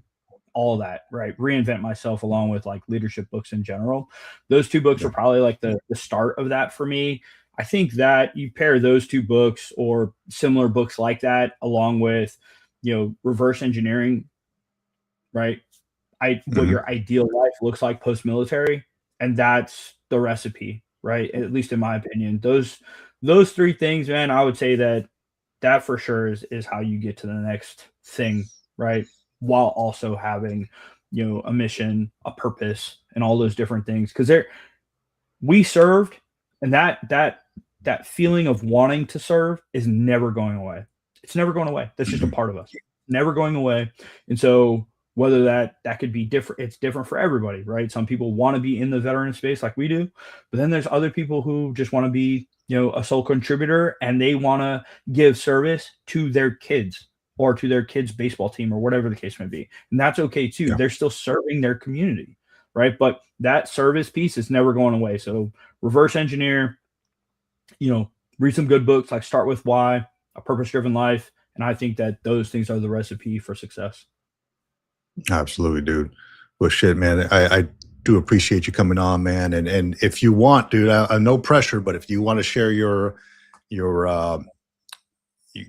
Speaker 2: all of that, right? Reinvent myself, along with like leadership books in general. Those two books are probably like the start of that for me. I think that you pair those two books or similar books like that, along with, you know, reverse engineering, right? What your ideal life looks like post-military, and that's the recipe, right? At least in my opinion. Those three things, man, I would say that for sure is how you get to the next thing, right? While also having, you know, a mission, a purpose, and all those different things. Because we served, and that feeling of wanting to serve is never going away. It's never going away. That's just a part of us. Never going away. And so whether that could be different, it's different for everybody, right? Some people want to be in the veteran space like we do, but then there's other people who just want to be, a sole contributor, and they want to give service to their kids or to their kids' baseball team or whatever the case may be. And that's okay too. Yeah. They're still serving their community, right? But that service piece is never going away. So reverse engineer, read some good books like Start With Why, A Purpose-Driven Life. And I think that those things are the recipe for success.
Speaker 1: Absolutely, dude. Well, shit, man, I do appreciate you coming on, man. And if you want, dude, no pressure, but if you want to share your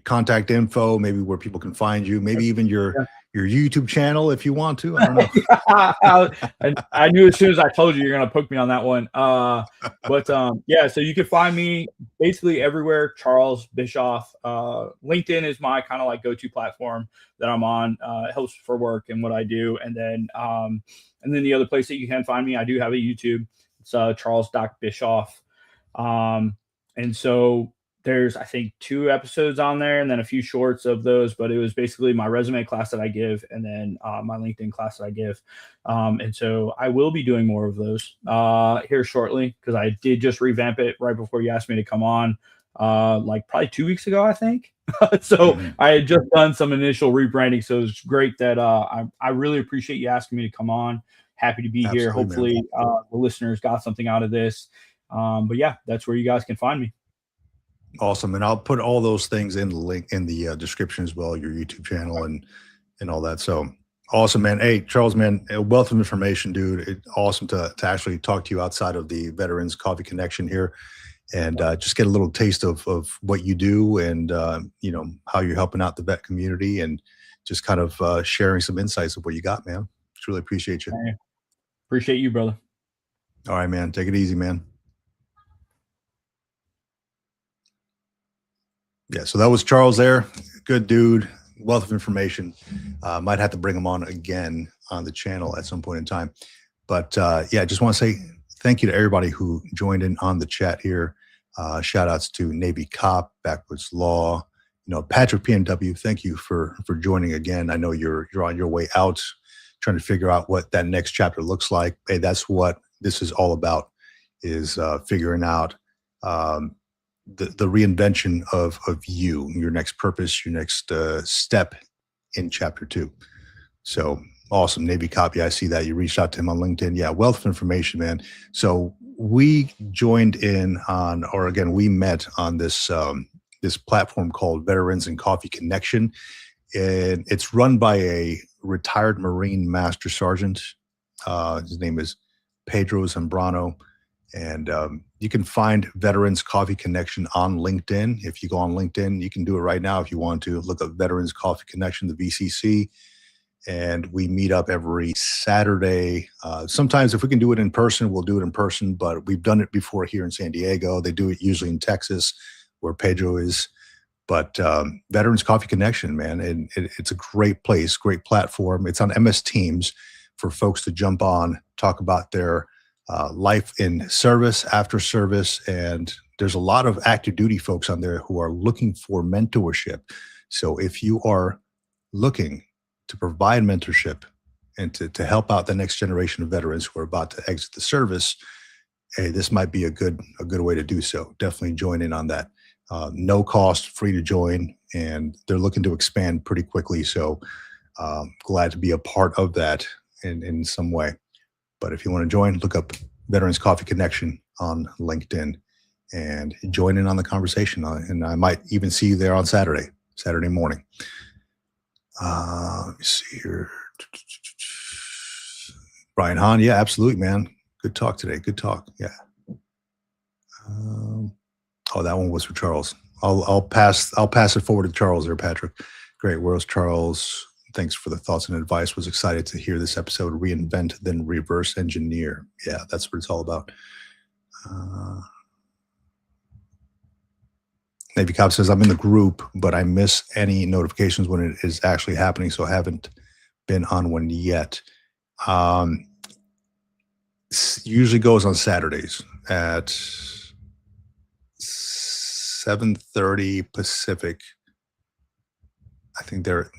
Speaker 1: contact info, maybe where people can find you, maybe even your YouTube channel, if you want to, I don't know.
Speaker 2: I knew as soon as I told you, you're going to poke me on that one. So you can find me basically everywhere. Charles Bischoff. LinkedIn is my kind of like go-to platform that I'm on. It helps for work and what I do. And then the other place that you can find me, I do have a YouTube. It's Charles.Bischoff. And so there's, I think, 2 episodes on there and then a few shorts of those, but it was basically my resume class that I give and then my LinkedIn class that I give. And so I will be doing more of those here shortly, because I did just revamp it right before you asked me to come on, like probably 2 weeks ago, I think. So I had just done some initial rebranding. So it's great that I really appreciate you asking me to come on. Happy to be here. Hopefully the listeners got something out of this. But yeah, that's where you guys can find me.
Speaker 1: Awesome. And I'll put all those things in the link in the description as well, your YouTube channel and all that. So awesome, man. Hey, Charles, man, a wealth of information, dude. It's awesome to actually talk to you outside of the Veterans Coffee Connection here and just get a little taste of what you do and, how you're helping out the vet community and just kind of sharing some insights of what you got, man. Just really appreciate you.
Speaker 2: Appreciate you, brother.
Speaker 1: All right, man. Take it easy, man. Yeah, so that was Charles there. Good dude, wealth of information. Might have to bring him on again on the channel at some point in time. But I just want to say thank you to everybody who joined in on the chat here. Shout outs to Navy Cop, Backwoods Law, Patrick PMW. Thank you for joining again. I know you're on your way out, trying to figure out what that next chapter looks like. Hey, that's what this is all about, is figuring out the reinvention of you, your next purpose, your next step in chapter 2. So awesome. Navy Cop. Yeah, I see that. You reached out to him on LinkedIn. Yeah, wealth of information, man. So we joined in on, or again, we met on this this platform called Veterans and Coffee Connection. And it's run by a retired Marine Master Sergeant. His name is Pedro Zambrano. And you can find Veterans Coffee Connection on LinkedIn. If you go on LinkedIn, you can do it right now if you want to. Look up Veterans Coffee Connection, the VCC. And we meet up every Saturday. Sometimes if we can do it in person, we'll do it in person. But we've done it before here in San Diego. They do it usually in Texas, where Pedro is. But Veterans Coffee Connection, man, and it's a great place, great platform. It's on MS Teams for folks to jump on, talk about their life in service, after service, and there's a lot of active duty folks on there who are looking for mentorship. So if you are looking to provide mentorship and to help out the next generation of veterans who are about to exit the service, hey, this might be a good way to do so. Definitely join in on that. No cost, free to join, and they're looking to expand pretty quickly. So glad to be a part of that in some way. But if you want to join, look up Veterans Coffee Connection on LinkedIn and join in on the conversation. And I might even see you there on Saturday morning. Let me see here. Brian Hahn, yeah, absolutely, man. Good talk today. Good talk. Yeah. That one was for Charles. I'll pass it forward to Charles there, Patrick. Great. Where's Charles? Thanks for the thoughts and advice. Was excited to hear this episode. Reinvent, then reverse engineer. Yeah, that's what it's all about. Navy Cop says, I'm in the group, but I miss any notifications when it is actually happening, so I haven't been on one yet. usually goes on Saturdays at 7:30 Pacific. I think the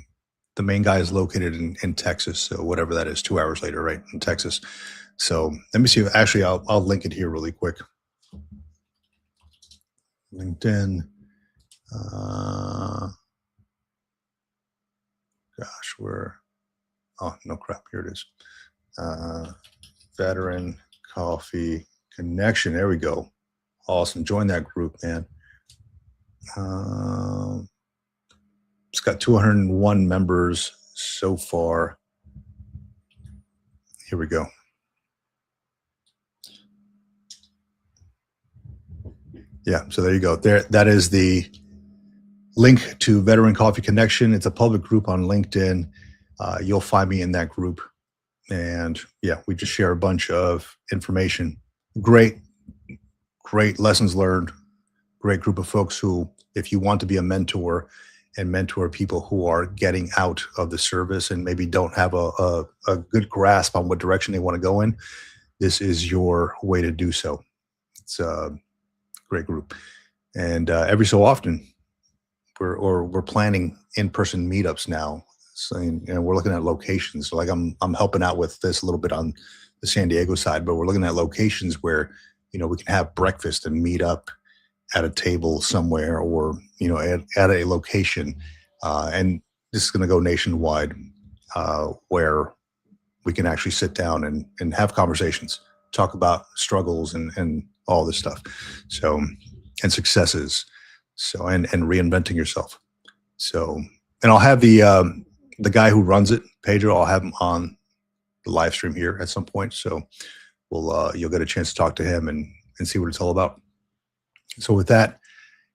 Speaker 1: main guy is located in Texas, so whatever that is, 2 hours later, right, in Texas. So let me see. Actually, I'll link it here really quick. LinkedIn. Gosh, where? Oh, no crap. Here it is. Veteran Coffee Connection. There we go. Awesome. Join that group, man. It's got 201 members so far. Here we go. Yeah, so there you go. There, that is the link to Veteran Coffee Connection. It's a public group on LinkedIn. You'll find me in that group. And yeah, we just share a bunch of information. Great lessons learned. Great group of folks who, if you want to be a mentor and mentor people who are getting out of the service and maybe don't have a good grasp on what direction they want to go in, this is your way to do so. It's a great group. And every so often, we're planning in-person meetups now. So, we're looking at locations. So like I'm helping out with this a little bit on the San Diego side, but we're looking at locations where, we can have breakfast and meet up at a table somewhere, or, at a location. And this is going to go nationwide, where we can actually sit down and have conversations, talk about struggles and all this stuff. So, and successes. So, and reinventing yourself. So, and I'll have the guy who runs it, Pedro, I'll have him on the live stream here at some point. So you'll get a chance to talk to him and see what it's all about. So with that,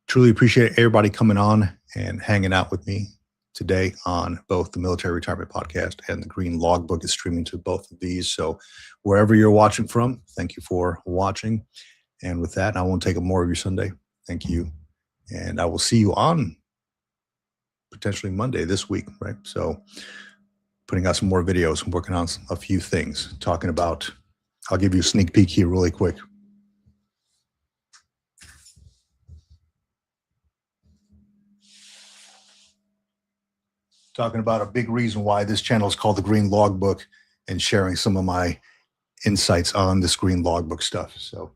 Speaker 1: truly appreciate everybody coming on and hanging out with me today on both the Military Retirement Podcast and the Green Logbook is streaming to both of these. So wherever you're watching from, thank you for watching. And with that, I won't take up more of your Sunday. Thank you. And I will see you on potentially Monday this week, right? So putting out some more videos and working on a few things, talking about, I'll give you a sneak peek here really quick. Talking about a big reason why this channel is called the Green Logbook and sharing some of my insights on this Green Logbook stuff. So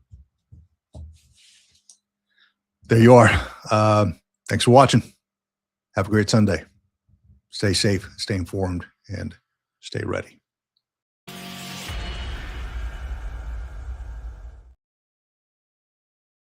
Speaker 1: there you are. Thanks for watching. Have a great Sunday. Stay safe, stay informed, and stay ready.